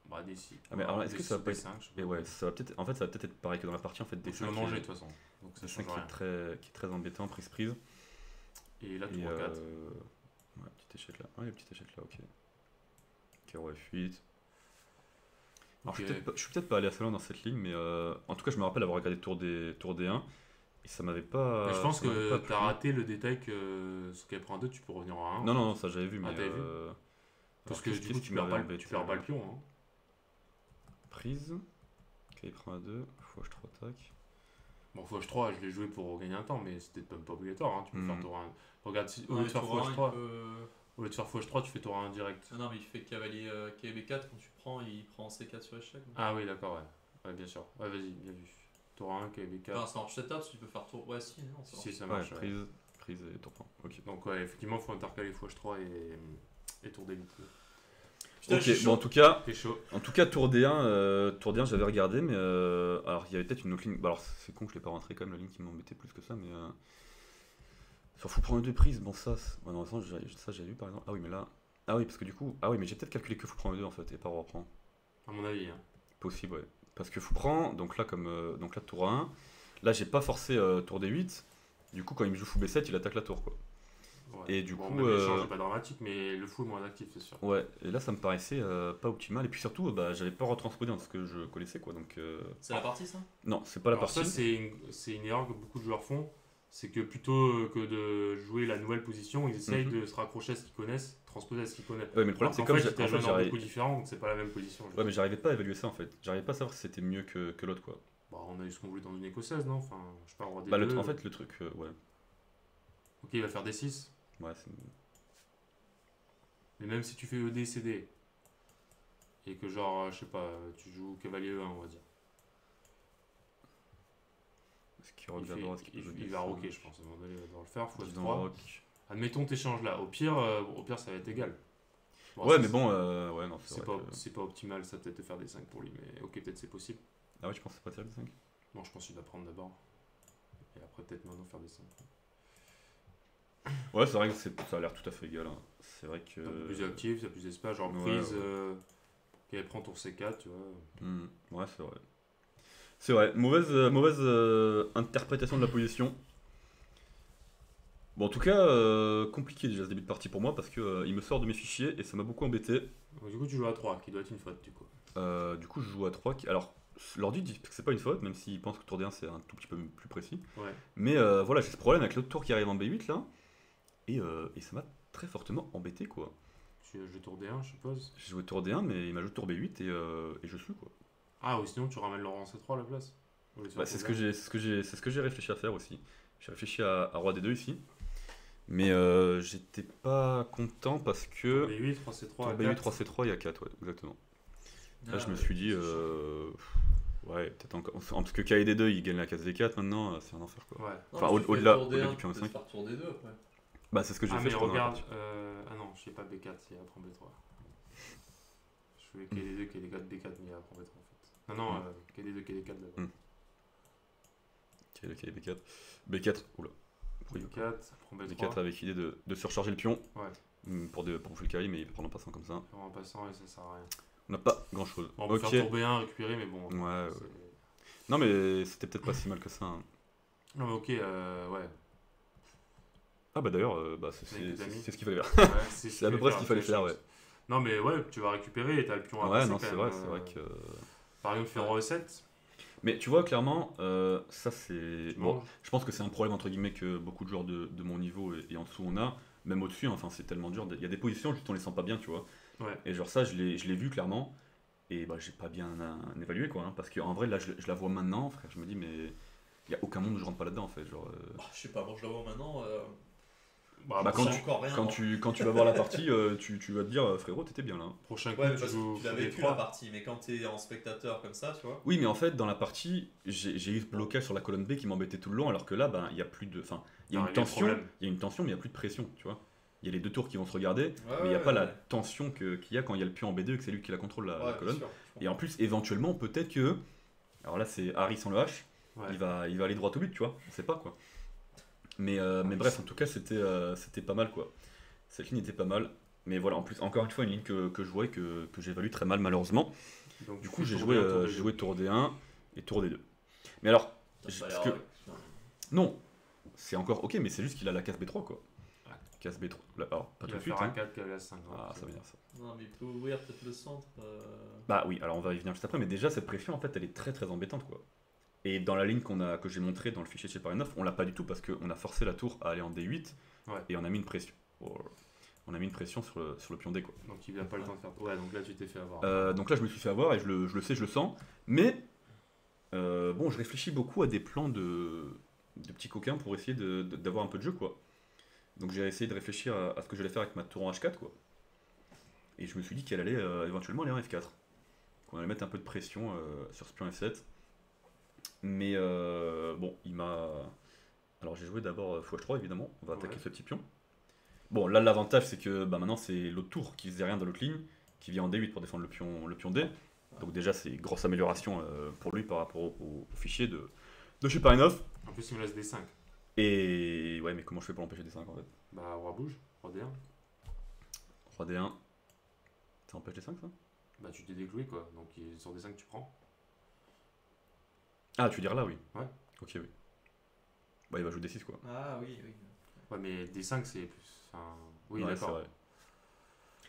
Bah, D6. Ah, mais alors, est-ce que ça va pas être- D5, je sais Et ouais, ça va peut-être être pareil que dans la partie en fait. Donc, tu vas manger de toute façon. Donc ça change rien. qui est très embêtant, prise. Et là, Et tour 4. ouais, petit échec là. Ah, il y a petit échec là, ok. Ok, roi F8. Alors, Ok. je suis peut-être pas allé assez loin dans cette ligne, mais en tout cas, je me rappelle avoir regardé tour D1 et ça m'avait pas. Mais je pense ça m'avait que pas t'as plu. raté le détail que ce qu'elle prend 2, tu peux revenir en 1. Non, non, ça j'avais vu, mais. Ah, t'avais vu Parce alors, que du coup, tu perds pas le pion. Hein. Prise. Ok, il prend à 2. Fois H3 tac. Bon, fou H3, je l'ai joué pour gagner un temps, mais c'était pas obligatoire. Hein. Tu peux Mhm. faire tour 1. Regarde, au Ouais, lieu de faire fou tour un, il H3, peut- au lieu de faire fou H3, tu fais tour 1 direct. Ah non, mais il fait cavalier KB4 quand tu prends, il prend C4 sur échec. Ah oui, d'accord, ouais. Ouais, bien sûr. Ouais, vas-y, bien vu. Tour 1, KB4. Non, ça marche cette table, tu peux faire tour. Ouais, si, non, ça Si, marche. ça Ouais, marche. ouais. prise et tour prend. Ok. Donc, ouais, effectivement, il faut intercaler fou H3 et tour D8. Putain, Ok, je suis bon, chaud. T'es chaud. en tout cas, tour D1, j'avais regardé, mais alors il y avait peut-être une autre ligne. Bah, alors c'est con que je l'ai pas rentré quand même, la ligne qui m'embêtait plus que ça, mais sur fou prendre 2 prises, bon ça, ouais, non, ça j'ai vu par exemple. Ah oui, mais là, ah oui, parce que du coup, ah oui, mais j'ai peut-être calculé que fou prend 2 en fait et pas roi prend. À mon avis. Hein. Possible, ouais. Parce que fou prend, donc là donc là tour 1, là j'ai pas forcé tour D8. Du coup, quand il me joue fou B7, il attaque la tour quoi. Ouais. Et du bon, coup, même l'échange n'est pas dramatique, mais le fou est moins actif, c'est sûr. Ouais, et là ça me paraissait pas optimal. Et puis surtout, bah, j'avais pas retransposé dans ce que je connaissais quoi. Donc C'est la partie ça? non, c'est pas la Alors partie. ça, c'est une erreur que beaucoup de joueurs font. C'est que plutôt que de jouer la nouvelle position, ils essayent Mhm. de se raccrocher à ce qu'ils connaissent, transposer à ce qu'ils connaissent. Ouais, mais le problème Alors c'est qu'en comme fait, il t'a en joué fait, un ordre j'arrive- beaucoup différent, donc c'est pas la même position. Ouais, mais j'arrivais pas à évaluer ça en fait. J'arrivais pas à savoir si c'était mieux que l'autre quoi. Bah, on a eu ce qu'on voulait dans une écossaise, non? Enfin, je parle roi Bah, D2. en fait, le truc, ouais. Ok, il va faire D6. Ouais, c'est. Mais même si tu fais ED, CD, et que genre, je sais pas, tu joues cavalier E1, on va dire. Est-ce qu'il rock d'abord? Est-ce qu'il Il va rocker, je pense. À un moment donné, il va devoir le faire. Faut dans F3. rock. Admettons, t'échanges là. Au pire, ça va être égal. Bon, Ouais, ça, mais bon, ouais, non, c'est vrai pas, que- c'est pas optimal, ça peut-être de faire des 5 pour lui, mais ok, peut-être c'est possible. Ah ouais, tu penses que c'est pas terrible, 5? Bon, je pense qu'il va prendre d'abord. Et après, peut-être maintenant faire des 5. Ouais, c'est vrai que ça a l'air tout à fait égal. Hein. C'est vrai que. Plus actif, t'as plus d'espace, genre Ouais, prise, ouais. qui prend tour C4, tu vois. Ouais, c'est vrai. C'est vrai, mauvaise interprétation de la position. Bon, en tout cas, compliqué déjà ce début de partie pour moi parce que il me sort de mes fichiers et ça m'a beaucoup embêté. Donc, du coup, tu joues à 3, qui doit être une faute, du coup. Du coup, je joue à 3. Alors, l'ordi dit que c'est pas une faute, même s'il pense que tour D1 c'est un tout petit peu plus précis. Ouais. Mais voilà, j'ai ce problème avec l'autre tour qui arrive en B8 là. Et ça m'a très fortement embêté quoi. Tu as joué tour D1, je suppose. J'ai joué tour D1, mais il m'a joué tour B8 et je suis quoi. Ah, ou sinon tu ramènes Laurent C3 à la place. Ou les Bah, c'est ce que j'ai réfléchi à faire aussi. J'ai réfléchi à roi D2 ici. Mais j'étais pas content parce que. B8, 3C3, Tour B8, 3C3, il y a 4, ouais, exactement. Là, je me suis dit. Ouais, peut-être encore. Parce que KD2, il gagne la case V4 maintenant, c'est un enfer quoi. Ouais. Enfin, Non, mais tu fais au-delà tour du D1, pion tu peux E5. faire tour D2 après. Bah, c'est ce que j'ai Ah, fait, mais je crois, dans la regarde. partie. Ah non, je sais pas B4, il apprend B3. Je fais KD2, KD4, B4, mais il apprend B3 en fait. Non, non, KD2, KD4 d'abord. Ok, le KD B4. B4, oula. B4, apprend B3. B4 avec l'idée de surcharger le pion. Ouais. Pour bouffer le carré, mais il va prendre en passant comme ça. En passant, et ça sert à rien. On n'a pas grand chose. Bon, on peut faire tour B1, récupérer, mais bon. Ouais, c'est- ouais. Non, mais c'était peut-être pas si mal que ça. Hein. Non, mais ok, ouais. Ah, bah d'ailleurs, Avec des amis. c'est ce qu'il fallait faire. Ouais, C'est à peu près ce qu'il fallait faire, ouais. Non, mais ouais, tu vas récupérer et t'as le pion à Ouais, passer non, quand c'est même, vrai, c'est vrai que. Par exemple, faire E7. Mais tu vois, clairement, ça c'est. Bon, Bon, je pense que c'est un problème entre guillemets que beaucoup de joueurs de mon niveau et en dessous on a, même au-dessus, hein, enfin c'est tellement dur. Il y a des positions, juste on les sent pas bien, tu vois. ouais. Et genre ça, je l'ai vu clairement, et bah j'ai pas bien évalué quoi, hein, parce qu'en vrai là je la vois maintenant, frère, je me dis, mais il y a aucun monde où je rentre pas là-dedans en fait. Genre, Je sais pas, moi je la vois maintenant. Bah, Bah, je sais encore rien. quand tu vas voir la partie, tu vas te dire, frérot, t'étais bien là. prochain coup, Ouais, mais tu parce joues que tu l'as des vécu la 3. partie, mais quand t'es en spectateur comme ça, tu vois. Oui, mais en fait, dans la partie, j'ai eu ce blocage sur la colonne B qui m'embêtait tout le long, alors que là, ben, il y a plus de. Enfin, il y a Ah, une il y a un tension, problème. il y a une tension, mais il n'y a plus de pression, tu vois. Il y a les deux tours qui vont se regarder, Ouais, mais il n'y a ouais, pas la ouais. tension qu'il y a quand il y a le pion en B2 et que c'est lui qui la contrôle la Ouais, colonne. bien sûr, je Et en plus, éventuellement, peut-être que. Alors là, c'est Harry sans le H, Ouais. il va aller droit au but, tu vois, on sait pas quoi. Mais bref, en tout cas, c'était pas mal quoi. Cette ligne était pas mal. Mais voilà, en plus, encore une fois, une ligne que je jouais, que j'évalue très mal malheureusement. Donc, Du tu coup, fais j'ai tour joué, D1, tour j'ai D2. joué tour D1 et tour D2. Mais alors, pense. parce T'as pas que- l'air avec. non, c'est encore ok, mais c'est juste qu'il a la case B3 quoi. Ouais. Case B3. Là, alors, pas Il tout va de suite. faire Hein. A4, cavalier A5. Ah, ça veut dire ça. Non, mais il peut ouvrir peut-être le centre. Bah oui, alors on va y venir juste après, mais déjà cette pression en fait elle est très très embêtante quoi. Et dans la ligne que j'ai montrée dans le fichier de chez Paris 9, on l'a pas du tout parce qu'on a forcé la tour à aller en D8 Ouais. et on a mis une pression. On a mis une pression sur le pion D quoi. Donc il n'a pas le temps de faire. Ouais, donc là tu t'es fait avoir. Donc là je me suis fait avoir et je le sais, je le sens. Mais bon, je réfléchis beaucoup à des plans de petits coquins pour essayer d'avoir un peu de jeu quoi. Donc j'ai essayé de réfléchir à ce que j'allais faire avec ma tour en H4 quoi. Et je me suis dit qu'elle allait éventuellement aller en F4. Qu'on allait mettre un peu de pression sur ce pion F7. Mais bon, il m'a. Alors j'ai joué d'abord fou H3 évidemment, on va attaquer Ouais. ce petit pion. Bon, là l'avantage c'est que bah, maintenant c'est l'autre tour qui faisait rien dans l'autre ligne, qui vient en D8 pour défendre le pion D. Donc déjà c'est une grosse amélioration pour lui par rapport au fichier de chez Paris 9. En plus, il me laisse des 5. Et ouais, mais comment je fais pour l'empêcher des 5 en fait? Bah, roi bouge, roi D1. Roi D1. Ça empêche des 5 ça? Bah, tu t'es décloué quoi. Donc sur des 5, tu prends. Ah, tu veux dire là, oui. Ouais. Ok, oui. Bah il va jouer D6 quoi. Ah oui, oui. Ouais, mais des 5, c'est plus. Enfin, oui, Ouais, c'est d'accord. vrai.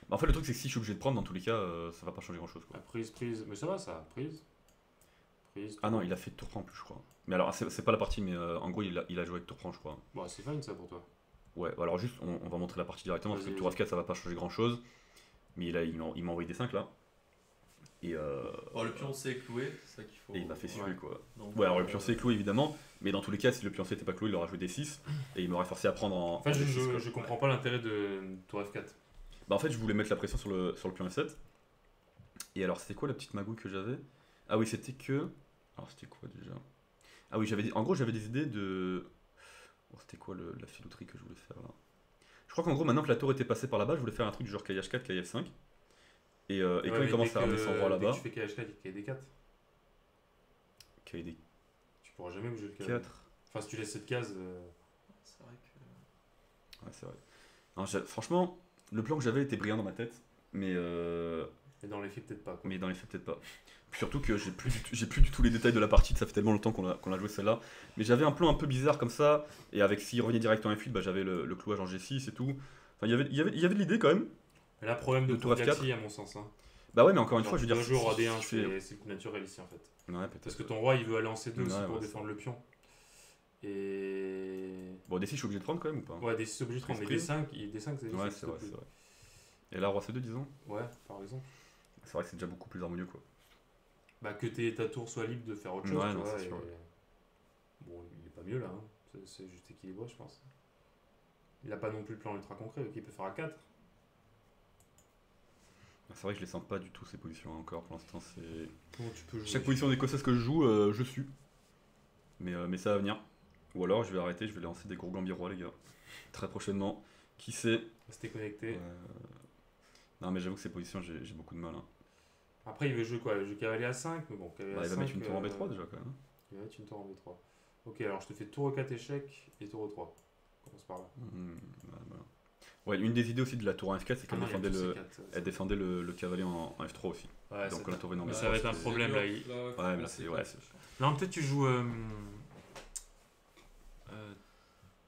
Bah, en fait le truc c'est que si je suis obligé de prendre, dans tous les cas, ça va pas changer grand chose quoi. La prise. Mais ça va, ça. Prise. Ah non, il a fait tour prend en plus, je crois. Mais alors, c'est pas la partie, mais en gros, il a joué avec tour prend, je crois. Bon, c'est fine ça pour toi. Ouais, alors juste, on va montrer la partie directement, parce que Vas-y, tour F4, ça va pas changer grand chose. Mais il m'a envoyé des 5 là. Et, Bon, le pion C est cloué, c'est ça qu'il faut. et il m'a fait suer, Ouais. quoi. Donc, Ouais, alors le pion C est cloué évidemment, mais dans tous les cas, si le pion C était pas cloué, il aurait joué des 6 et il m'aurait forcé à prendre en. En fait, D6, quoi. je comprends pas l'intérêt de tour F4. Bah en fait je voulais mettre la pression sur le pion F7. Et alors c'était quoi la petite magouille que j'avais? Ah oui c'était que... Alors c'était quoi déjà? Ah oui en gros j'avais des idées de... Oh, c'était quoi la filouterie que je voulais faire là? Je crois qu'en gros maintenant que la tour était passée par là-bas, je voulais faire un truc du genre KH4, KF5. Et quand il commence à ramener son roi là-bas... Tu fais KH4 et KD4. KD4. Tu pourras jamais bouger le KD4. Enfin si tu laisses cette case... C'est vrai que... Ouais c'est vrai. Non, franchement, le plan que j'avais était brillant dans ma tête. Mais dans les faits peut-être pas. Quoi. Mais dans les faits peut-être pas. Puis surtout que j'ai plus du tout les détails de la partie, ça fait tellement longtemps qu'on a joué celle-là. Mais j'avais un plan un peu bizarre comme ça, et avec s'il revenait direct en F8, bah, j'avais le clouage en G6 et tout. Enfin, il y avait de l'idée quand même. Mais là, problème de tour F4 à mon sens. Hein. Bah ouais, mais encore une fois, je veux dire. Le jeu roi D1, c'est le coup naturel ici en fait. Ouais, parce que ton roi il veut aller en C2 aussi pour défendre le pion. Et. Bon, D6, je suis obligé de prendre quand même ou pas? Ouais, D6, c'est obligé de prendre, mais D5, c'est. Ouais, c'est vrai. Et là, roi C2, disons? Ouais, par exemple. C'est vrai que c'est déjà beaucoup plus harmonieux quoi. Bah, que ta tour soit libre de faire autre chose. Ouais, tu non, vois, c'est sûr. Bon, il est pas mieux là, hein. C'est juste équilibré, je pense. Il a pas non plus le plan ultra concret, il peut faire à 4. C'est vrai que je les sens pas du tout ces positions hein, encore pour l'instant. C'est chaque position d'écossaise que je joue, je suis. Mais ça va venir. Ou alors je vais arrêter, je vais lancer des gros gambirois les gars. Très prochainement. Qui sait? Restez connecté. Non mais j'avoue que ces positions j'ai beaucoup de mal. Hein. Après il veut jouer quoi? Le jeu cavalier à 5, mais bon, cavalier bah, à il 5. va mettre une tour en B3 déjà quand même. Il va mettre une tour en B3. Ok, alors je te fais tour E4 échec et tour E3. On commence par là. Voilà. Ouais, une des idées aussi de la tour en F4, c'est qu'elle défendait le cavalier en F3 aussi. Ouais, donc la tour venait en mais B3. ça va être un problème là. Ouais, mais là c'est. Ouais, non, peut-être tu joues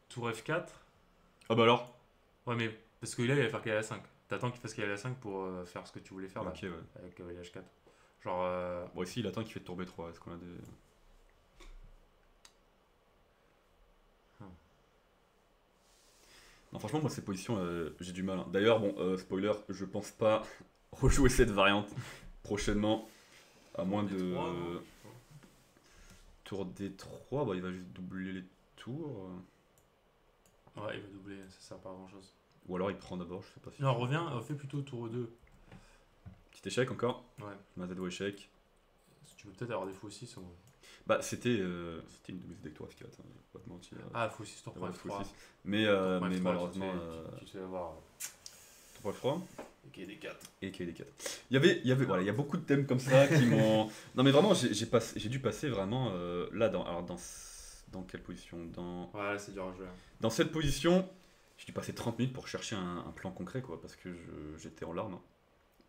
tour F4. Ah bah alors? Ouais, mais parce que là il va faire cavalier à 5. T'attends qu'il fasse cavalier à 5 pour faire ce que tu voulais faire là. Ok, ouais. Avec cavalier H4. Genre. Bon, ici il attend qu'il fait tour B3. Est-ce qu'on a des. Non, franchement, moi, ces positions, j'ai du mal. Hein. D'ailleurs, bon, spoiler, je pense pas rejouer cette variante prochainement. À moins de. Tour D3, bah, il va juste doubler les tours. Ouais, il va doubler, ça sert pas à grand chose. Ou alors il prend d'abord, je sais pas si. Non, reviens, fais plutôt tour 2. Petit échec encore. Ouais. Mazado échec. Tu peux peut-être avoir des faux 6 ou... Bah, c'était une de mes idées que toi, F4, hein, pas te mentir. Ah, faux 6, tour ouais, F3. Mais malheureusement. Tu te fais avoir. Tour F3 et KD4. Et KD4. Voilà, il y a beaucoup de thèmes comme ça qui m'ont. Non, mais vraiment, j'ai dû passer vraiment là, dans quelle position Ouais, c'est dur à jouer. Dans cette position, j'ai dû passer 30 minutes pour chercher un plan concret, quoi, parce que j'étais en larmes. Hein.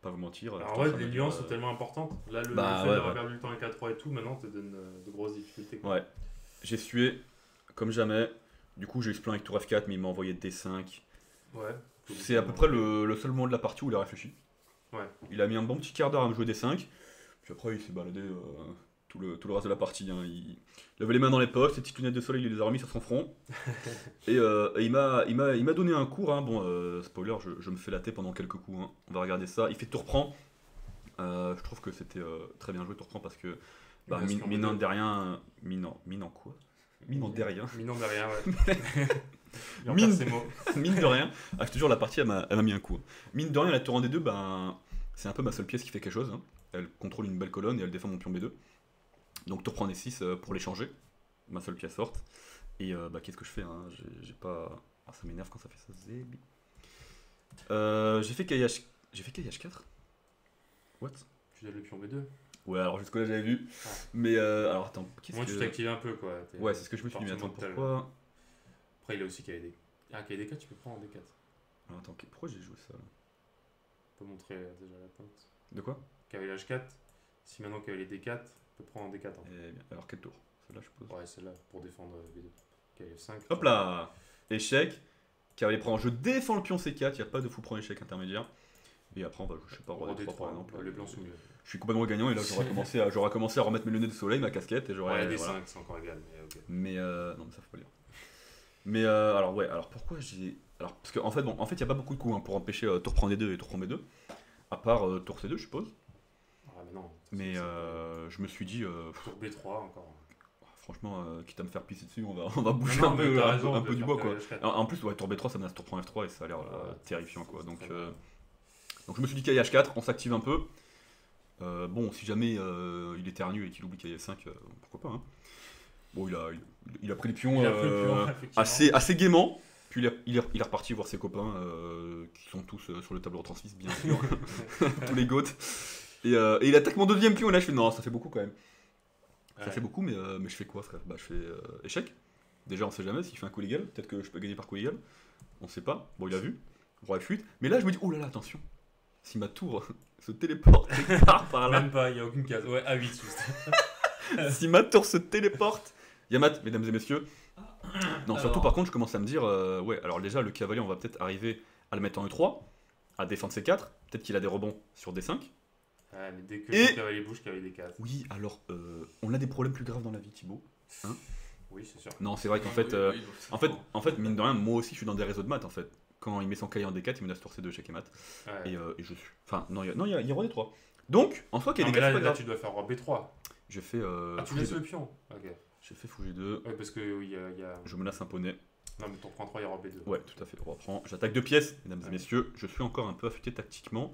Pas vous mentir. Alors ouais, les nuances sont tellement importantes. Là, le fait d'avoir perdu le temps avec 4-3 et tout, maintenant, te donne de grosses difficultés. Quoi. Ouais. J'ai sué, comme jamais. Du coup, j'ai eu ce plan avec tour F4, mais il m'a envoyé D5. Ouais. C'est à peu près le seul moment de la partie où il a réfléchi. Ouais. Il a mis un bon petit quart d'heure à me jouer D5. Puis après, il s'est baladé tout le reste de la partie. Hein. Il avait les mains dans les poches, ses petites lunettes de soleil, il les a remis sur son front. et il m'a donné un cours. Hein. Bon, spoiler, je me fais latter pendant quelques coups. Hein. On va regarder ça. Il fait tour prend. Je trouve que c'était très bien joué tour prend parce que mine en derrière. Mine en quoi? Mine en derrière. Mine en derrière, ouais. Mine de rien. Ah, je te jure, la partie, elle m'a mis un coup. Mine de rien, la tour en D2, c'est un peu ma seule pièce qui fait quelque chose. Hein. Elle contrôle une belle colonne et elle défend mon pion B2. Donc tour prend D6 pour l'échanger. Ma seule pièce forte. Et qu'est-ce que je fais hein? J'ai pas... Ah, ça m'énerve quand ça fait ça. J'ai fait KH4. What? Tu as le pion B2. Ouais, alors jusque là j'avais vu. Ah. Mais alors attends, moi tu t'actives un peu quoi. Ouais, c'est ce que je me suis dit, mais attends, pourquoi? Après il a aussi KD. Ah, KD4 tu peux prendre en D4. Alors attends, pourquoi j'ai joué ça là? On peut montrer déjà la pointe. De quoi? Cavalier H4. Si maintenant cavalier D4, on peut prendre en D4. Hein. Et bien. Alors quel tour? Celle-là je suppose. Ouais, celle-là pour défendre B2. Cavalier F5. Hop là! Échec. Cavalier prend. Je défends le pion C4, il n'y a pas de fou prend échec intermédiaire. Et après on va, je sais pas, roi D3 par exemple. Les blancs sont mieux. Je suis complètement gagnant et là j'aurais commencé à remettre mes lunettes de soleil, ma casquette et j'aurais. Ouais, D5 voilà. C'est encore égal, mais ok. Mais non, mais ça faut pas dire. Mais alors pourquoi j'ai. Alors, parce qu'en fait, il n'y a pas beaucoup de coups hein, pour empêcher tour prend D2 et tour prend B2. À part tour C2, je suppose. Ah, mais non. Mais je me suis dit. Tour B3 encore. Franchement, quitte à me faire pisser dessus, on va bouger un peu du bois quoi. En plus, ouais, tour B3 ça menace tour prend F3 et ça a l'air terrifiant quoi. Donc Donc je me suis dit cahier H4, on s'active un peu. Bon, si jamais il éternue et qu'il oublie cahier 5, pourquoi pas. Hein. Bon, il a pris le pion, Il a pris le pion, effectivement. assez gaiement. Puis il est reparti voir ses copains qui sont tous sur le tableau transfis, bien sûr. Tous les goats. Et il attaque mon deuxième pion et là je fais non, ça fait beaucoup quand même. Ça fait beaucoup, mais je fais quoi, frère? Bah, je fais échec. Déjà, on sait jamais s'il fait un coup légal. Peut-être que je peux gagner par coup légal. On sait pas. Bon, il a vu. Roi F8. Mais là, je me dis, oh là là, attention. Si ma tour se téléporte et part par là. Même pas, il n'y a aucune case. Ouais, A8 juste. Si ma tour se téléporte. Yamat, mesdames et messieurs. Non, Alors. surtout par contre, je commence à me dire, ouais, alors déjà, le cavalier, on va peut-être arriver à le mettre en E3, à défendre C4. Peut-être qu'il a des rebonds sur D5. Ouais, mais dès que Et- le cavalier bouge, cavalier des cases. Oui, alors, on a des problèmes plus graves dans la vie, Thibaut. Hein? Oui, c'est sûr. Non, c'est vrai qu'en fait, en fait, mine de rien, moi aussi, je suis dans des réseaux de maths, en fait. Quand il met son cahier en D4, il menace tour C2 échec et maths. Ouais. Et je suis. Enfin, non, il y a roi D3. Donc, en soi, qu'il y Non, a des mais cas, c'est là, pas là, grave. tu dois faire roi B3. J'ai fait Tu fou laisses G2. le pion. Ok. J'ai fait fou G2. Ouais, parce que oui, il y a. Je menace un poney. Non, mais ton prend 3, il y a roi B2. Ouais, tout à fait. Roi prend. J'attaque 2 pièces, mesdames et Ouais. messieurs. Je suis encore un peu affûté tactiquement.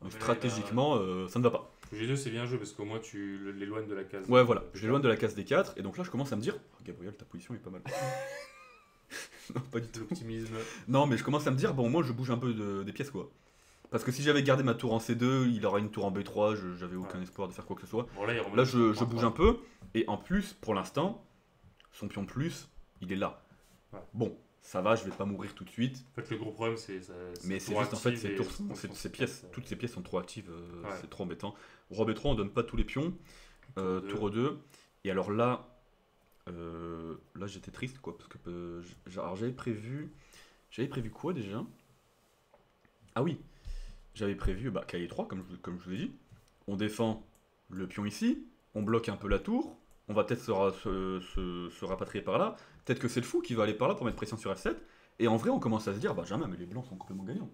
Ouais, Stratégiquement, ça ne va pas. Fou G2, c'est bien joué parce qu'au moins tu l'éloignes de la case. Ouais, voilà. Je l'éloigne de la case D4. Et donc là, je commence à me dire, oh, Gabriel, ta position est pas mal. Non, pas du tout. L'optimisme. Non, mais je commence à me dire, bon, moi, je bouge un peu des pièces, quoi. Parce que si j'avais gardé ma tour en C2, il aurait une tour en B3, j'avais aucun Ouais. espoir de faire quoi que ce soit. Bon, là, il remonte Là, sur je prend bouge 3. un peu, et en plus, pour l'instant, son pion plus, il est là. Ouais. Bon, ça va, je vais pas mourir tout de suite, En fait, le gros problème, c'est. mais c'est juste en fait, ces pièces, toutes ces pièces sont trop actives, Ouais. c'est trop embêtant. Roi B3, on donne pas tous les pions, tour 2, et alors là, j'étais triste, quoi, parce que alors, j'avais prévu quoi déjà? Ah oui, j'avais prévu cahier 3, comme je vous ai dit. On défend le pion ici, on bloque un peu la tour, on va peut-être se rapatrier par là. Peut-être que c'est le fou qui va aller par là pour mettre pression sur F7. Et en vrai, on commence à se dire, jamais, mais les blancs sont complètement gagnants.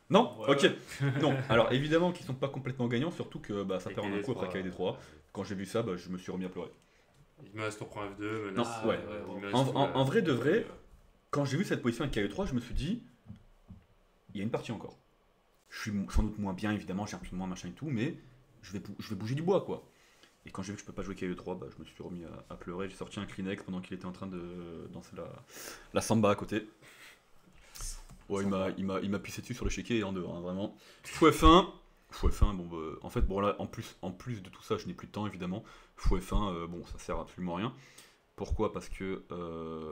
Non, Ouais. ok. Non, alors évidemment qu'ils sont pas complètement gagnants, surtout que ça Et perd en un coup après KD 3. Quand j'ai vu ça, je me suis remis à pleurer. Il menace tour prend F2, Non, menace. ouais. il menace En vrai de vrai, Ouais. quand j'ai vu cette position avec KE3, je me suis dit, il y a une partie encore. Je suis sans doute moins bien, évidemment, j'ai un peu moins machin et tout, mais je vais bouger du bois, quoi. Et quand j'ai vu que je peux pas jouer KE3, je me suis remis à pleurer. J'ai sorti un Kleenex pendant qu'il était en train de danser la samba à côté. Ouais, il m'a pissé dessus sur le chéquier et en dehors, hein, vraiment. Fou F1. Fou F1, en fait, là, en plus de tout ça, je n'ai plus de temps, évidemment. Fou F1, ça sert absolument à rien. Pourquoi? Parce que.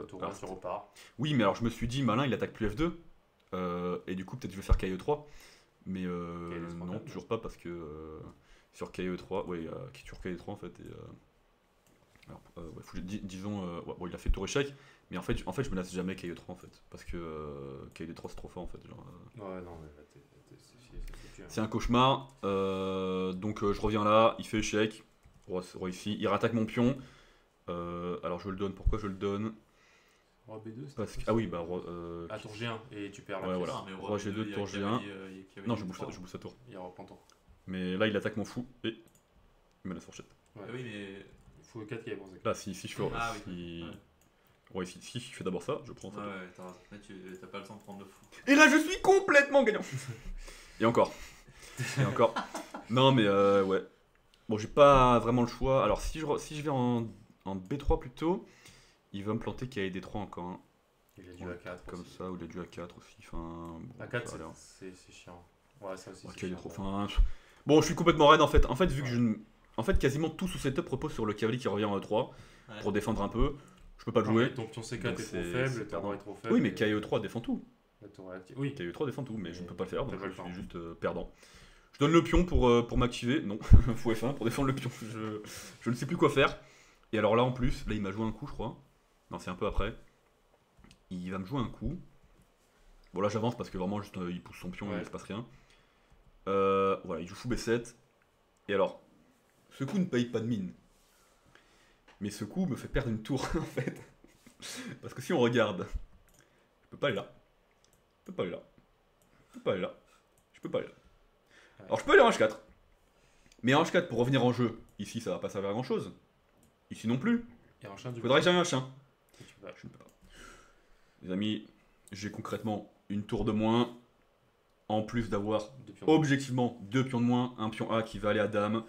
Tour 1, tu repars. Oui, mais alors je me suis dit, malin, il attaque plus F2. Et du coup, peut-être je vais faire KE3. Mais KE3, non, quand même. toujours pas parce que sur KE3, ouais, qui tue KE3 en fait. Et, alors, disons, bon, il a fait tour échec, mais en fait, je menace jamais KE3 en fait. Parce que KE3 c'est trop fort en fait. Genre, Ouais, non, mais là, c'est un cauchemar. Donc je reviens là, il fait échec. Roi ici, il rattaque mon pion. Alors je le donne, pourquoi je le donne? Roi B2, c'est Parce que, pas ah oui, possible. À tour G1, et tu perds la Ouais, pièce. voilà. Ah, mais Roi G2, tour G1. Non, je bouge sa tour. Il reprend tour. Mais là, il attaque mon fou et il met la fourchette. Ah oui, mais. Il faut 4 qui est pensé. Là, si je fais. Ah oui. Si... Ouais. Ouais, si je fais d'abord ça, je prends ça. Ouais, là, t'as pas le temps de prendre le fou. Et là, je suis complètement gagnant. Et encore. Non, mais ouais. Bon, j'ai pas vraiment le choix. Alors, si je vais en B3 plutôt, il va me planter qu'il y a D3 encore. Hein. Il a dû à 4. Comme ça, ou il a dû à 4 aussi. Enfin, bon, À 4, ça a l'air. c'est chiant. Ouais, ça aussi. Ok, c'est il est chiant. trop fin. Bon, je suis complètement raide en fait. En fait, vu que en fait, quasiment tout sous setup repose sur le cavalier qui revient en E3 Ouais. pour défendre un peu. Je peux pas le Non, jouer. mais ton pion C4 Donc est trop c'est faible, ton perdant. roi est trop faible. Oui, mais et KE3 défend tout. la tour est active. Oui, KE3 défend tout, mais je ne peux pas le faire, donc t'as pas je le temps. suis juste perdant. Je donne le pion pour m'activer. Non, fou F1 pour défendre le pion. Je ne sais plus quoi faire. Et alors là, en plus, là, il m'a joué un coup, je crois. Non, c'est un peu après. Il va me jouer un coup. Bon, là, j'avance parce que vraiment, juste, il pousse son pion et Ouais. il se passe rien. Voilà, il joue fou B7. Et alors, ce coup ne paye pas de mine. Mais ce coup me fait perdre une tour, en fait. Parce que si on regarde, je peux pas aller là. Je peux pas aller là. Je peux pas aller là. Je peux pas aller là. Alors je peux aller en H4. Mais en H4, pour revenir en jeu, ici ça va pas servir à grand chose. Ici non plus. Il y a un chien du Il faudrait que j'aille un chien. Tu peux pas. Je ne peux pas. Les amis, j'ai concrètement une tour de moins. en plus d'avoir Depuis objectivement 2 pions de moins, un pion A qui va aller à dame.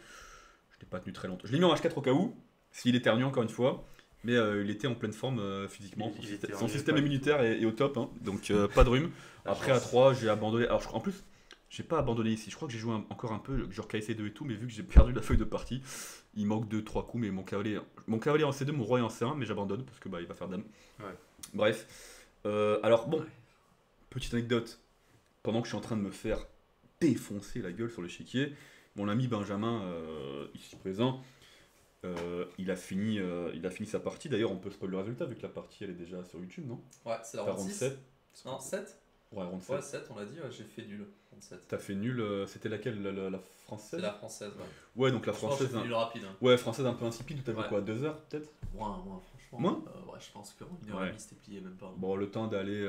Je l'ai pas tenu très longtemps. Je l'ai mis en H4 au cas où, s'il éternue encore une fois. Mais il était en pleine forme physiquement. Son système immunitaire est au top, hein, donc pas de rhume. Après à 3, j'ai abandonné. Alors en plus, j'ai pas abandonné ici. Je crois que j'ai joué encore un peu, genre KC2 et tout, mais vu que j'ai perdu la feuille de partie, il manque 2-3 coups. Mais mon cavalier en C2, mon roi est en C1, mais j'abandonne parce que il va faire dame. Ouais. Bref. Alors bon, petite anecdote. Pendant que je suis en train de me faire défoncer la gueule sur l'échiquier, mon ami Benjamin, ici présent, il a fini sa partie. D'ailleurs, on peut spoiler le résultat vu que la partie elle est déjà sur YouTube, non? Ouais, c'est la T'as round round 6. 7. Non, 7. Ouais, round 7. Ouais, 7, on l'a dit, j'ai fait nul. Round 7. T'as fait nul, c'était laquelle, la française? C'est la française, ouais. Ouais, donc la Franchement, française. j'ai fait nul rapide. Hein. Ouais, française un peu insipide, t'as Ouais. fait quoi, 2 heures peut-être? Moins, franchement. Moins ouais, je pense qu'en 1h30, Ouais. c'était plié, même pas. Bon, le temps d'aller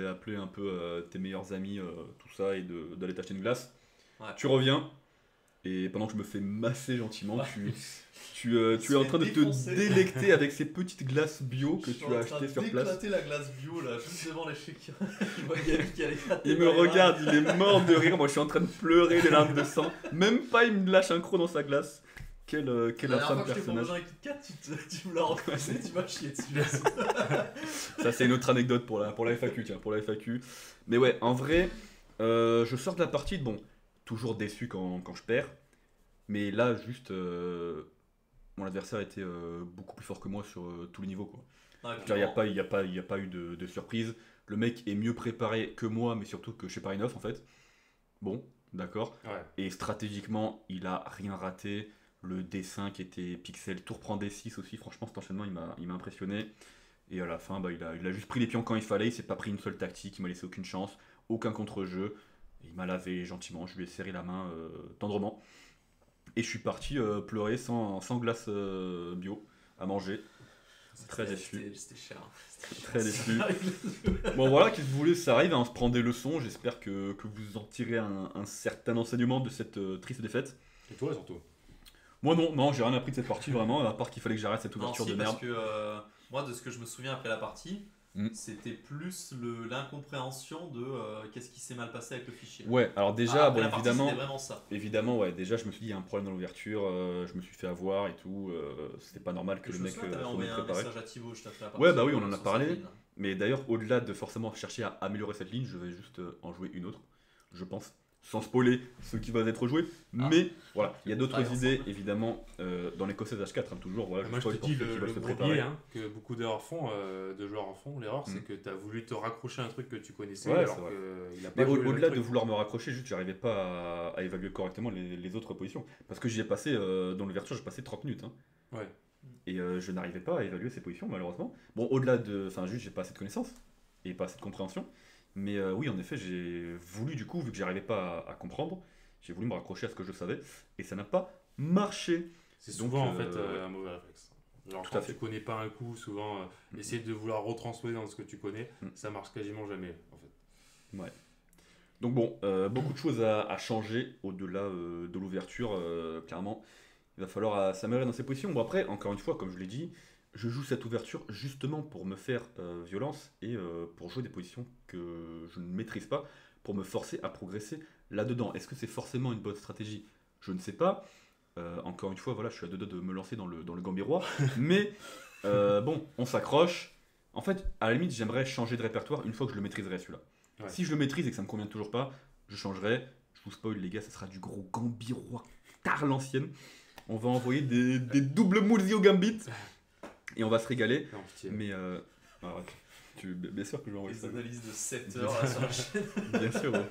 appeler un peu tes meilleurs amis, tout ça, et d'aller t'acheter une glace. Ouais. Tu reviens, et pendant que je me fais masser gentiment, Ouais. tu es en train de te défoncer. délecter avec ces petites glaces bio que Je suis tu as en train achetées de sur place. d'éclater la glace bio là, juste devant l'échiquier. Il voit Gabi qui allait gratter. Il me regarde, il est mort de rire, moi je suis en train de pleurer des larmes de sang. Même pas il me lâche un croc dans sa glace. Quel La dernière infâme fois que je t'ai personnage. proposé un Kit Kat, tu me l'as refusé, tu m'as chié dessus. Ça c'est une autre anecdote pour la FAQ, tiens, pour la FAQ. Mais ouais, en vrai, je sors de la partie, bon, toujours déçu quand je perds. Mais là, juste, mon adversaire était beaucoup plus fort que moi sur tous les niveaux, quoi. Il n'y a pas eu de surprise. Le mec est mieux préparé que moi, mais surtout que chez Parinov, en fait. Bon, d'accord. Ouais. Et stratégiquement, il a rien raté. Le D5 était pixel, tour prend D6 aussi. Franchement, cet enchaînement, il m'a impressionné. Et à la fin, il a juste pris les pions quand il fallait. Il s'est pas pris une seule tactique. Il m'a laissé aucune chance, aucun contre-jeu. Il m'a lavé gentiment. Je lui ai serré la main tendrement. Et je suis parti pleurer sans glace bio à manger. Très déçu. C'était cher. Très déçu. Bon voilà, qu'est-ce que vous voulez, ça arrive, hein, on se prend des leçons. J'espère que vous en tirez un certain enseignement de cette triste défaite. Et toi surtout. Moi non, j'ai rien appris de cette partie vraiment, à part qu'il fallait que j'arrête cette ouverture de merde. Parce que moi, de ce que je me souviens après la partie, c'était plus l'incompréhension de qu'est-ce qui s'est mal passé avec le fichier. Ouais, alors déjà, bon, évidemment, c'était vraiment ça. Évidemment, ouais, déjà je me suis dit il y a un problème dans l'ouverture, je me suis fait avoir et tout, c'était pas normal que le mec soit envoyé un préparé. message à Thibaut, je t'ai fait la partie. Ouais, bah oui, on en a sur parlé. cette ligne. Mais d'ailleurs, au-delà de forcément chercher à améliorer cette ligne, je vais juste en jouer une autre, je pense, sans spoiler ce qui va être joué. Mais voilà, il y a d'autres idées, évidemment, dans l'écossaise H4, hein, toujours. Voilà, Moi je te dis, le se gros préparer. biais que beaucoup de joueurs en font, l'erreur, c'est que tu as voulu te raccrocher à un truc que tu connaissais, Ouais, alors c'est vrai. qu'il a pas Mais joué le au-delà truc. de vouloir me raccrocher, juste j'arrivais pas à évaluer correctement les autres positions. Parce que j'y ai passé, dans l'ouverture, j'ai passé 30 minutes. Hein. Ouais. Et je n'arrivais pas à évaluer ces positions, malheureusement. Bon, au-delà de. Enfin, juste, j'ai pas assez de connaissances et pas assez de compréhension. Mais oui, en effet, j'ai voulu, du coup, vu que j'arrivais pas à comprendre, j'ai voulu me raccrocher à ce que je savais. Et ça n'a pas marché. C'est souvent Donc, en fait un mauvais réflexe. Genre Tout quand à fait. tu connais pas un coup, souvent essayer de vouloir retransposer dans ce que tu connais, ça marche quasiment jamais en fait. Ouais. Donc bon, beaucoup de choses à changer au-delà de l'ouverture, clairement. Il va falloir s'améliorer dans ces positions. Bon après, encore une fois, comme je l'ai dit, je joue cette ouverture justement pour me faire violence et pour jouer des positions que je ne maîtrise pas, pour me forcer à progresser là-dedans. Est-ce que c'est forcément une bonne stratégie? Je ne sais pas. Encore une fois, voilà, je suis à deux doigts de me lancer dans le Gambirois. Mais bon, on s'accroche. En fait, à la limite, j'aimerais changer de répertoire une fois que je le maîtriserai celui-là. Ouais. Si je le maîtrise et que ça me convient toujours pas, je changerai. Je vous spoil les gars, ça sera du gros Gambirois tard l'ancienne. On va envoyer des doubles Moulzi au Gambit et on va se régaler. Non, pitié. Mais arrête. Bien sûr que je vais envoyer Les ça. analyses de 7 heures là, sur la chaîne. Bien sûr. Ouais.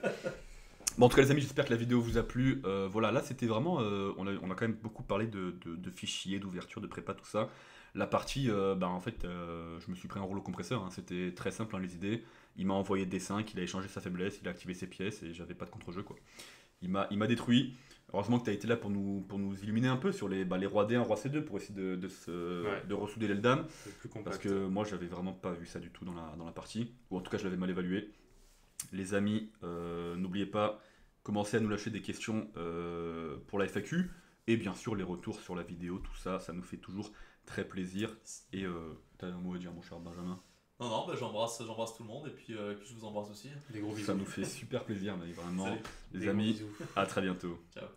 Bon, en tout cas les amis, j'espère que la vidéo vous a plu. Voilà, là c'était vraiment, on a quand même beaucoup parlé de fichiers, d'ouverture, de prépa, tout ça. La partie, en fait, je me suis pris un rouleau compresseur. Hein. C'était très simple, hein, les idées. Il m'a envoyé D5, il a échangé sa faiblesse, il a activé ses pièces et j'avais pas de contre-jeu, quoi. Il m'a détruit. Heureusement que tu as été là pour nous illuminer un peu sur les rois D1, roi C2 pour essayer de ressouder les dames. C'est plus compact. Parce que moi, j'avais vraiment pas vu ça du tout dans la partie. Ou en tout cas, je l'avais mal évalué. Les amis, n'oubliez pas, commencez à nous lâcher des questions pour la FAQ. Et bien sûr, les retours sur la vidéo, tout ça, ça nous fait toujours très plaisir. Et t'as un mot à dire, mon cher Benjamin? Non, bah, j'embrasse tout le monde et puis je vous embrasse aussi. Des gros bisous. Ça nous fait super plaisir, mais vraiment. Salut. Les Des gros amis, bisous. à très bientôt. Ciao.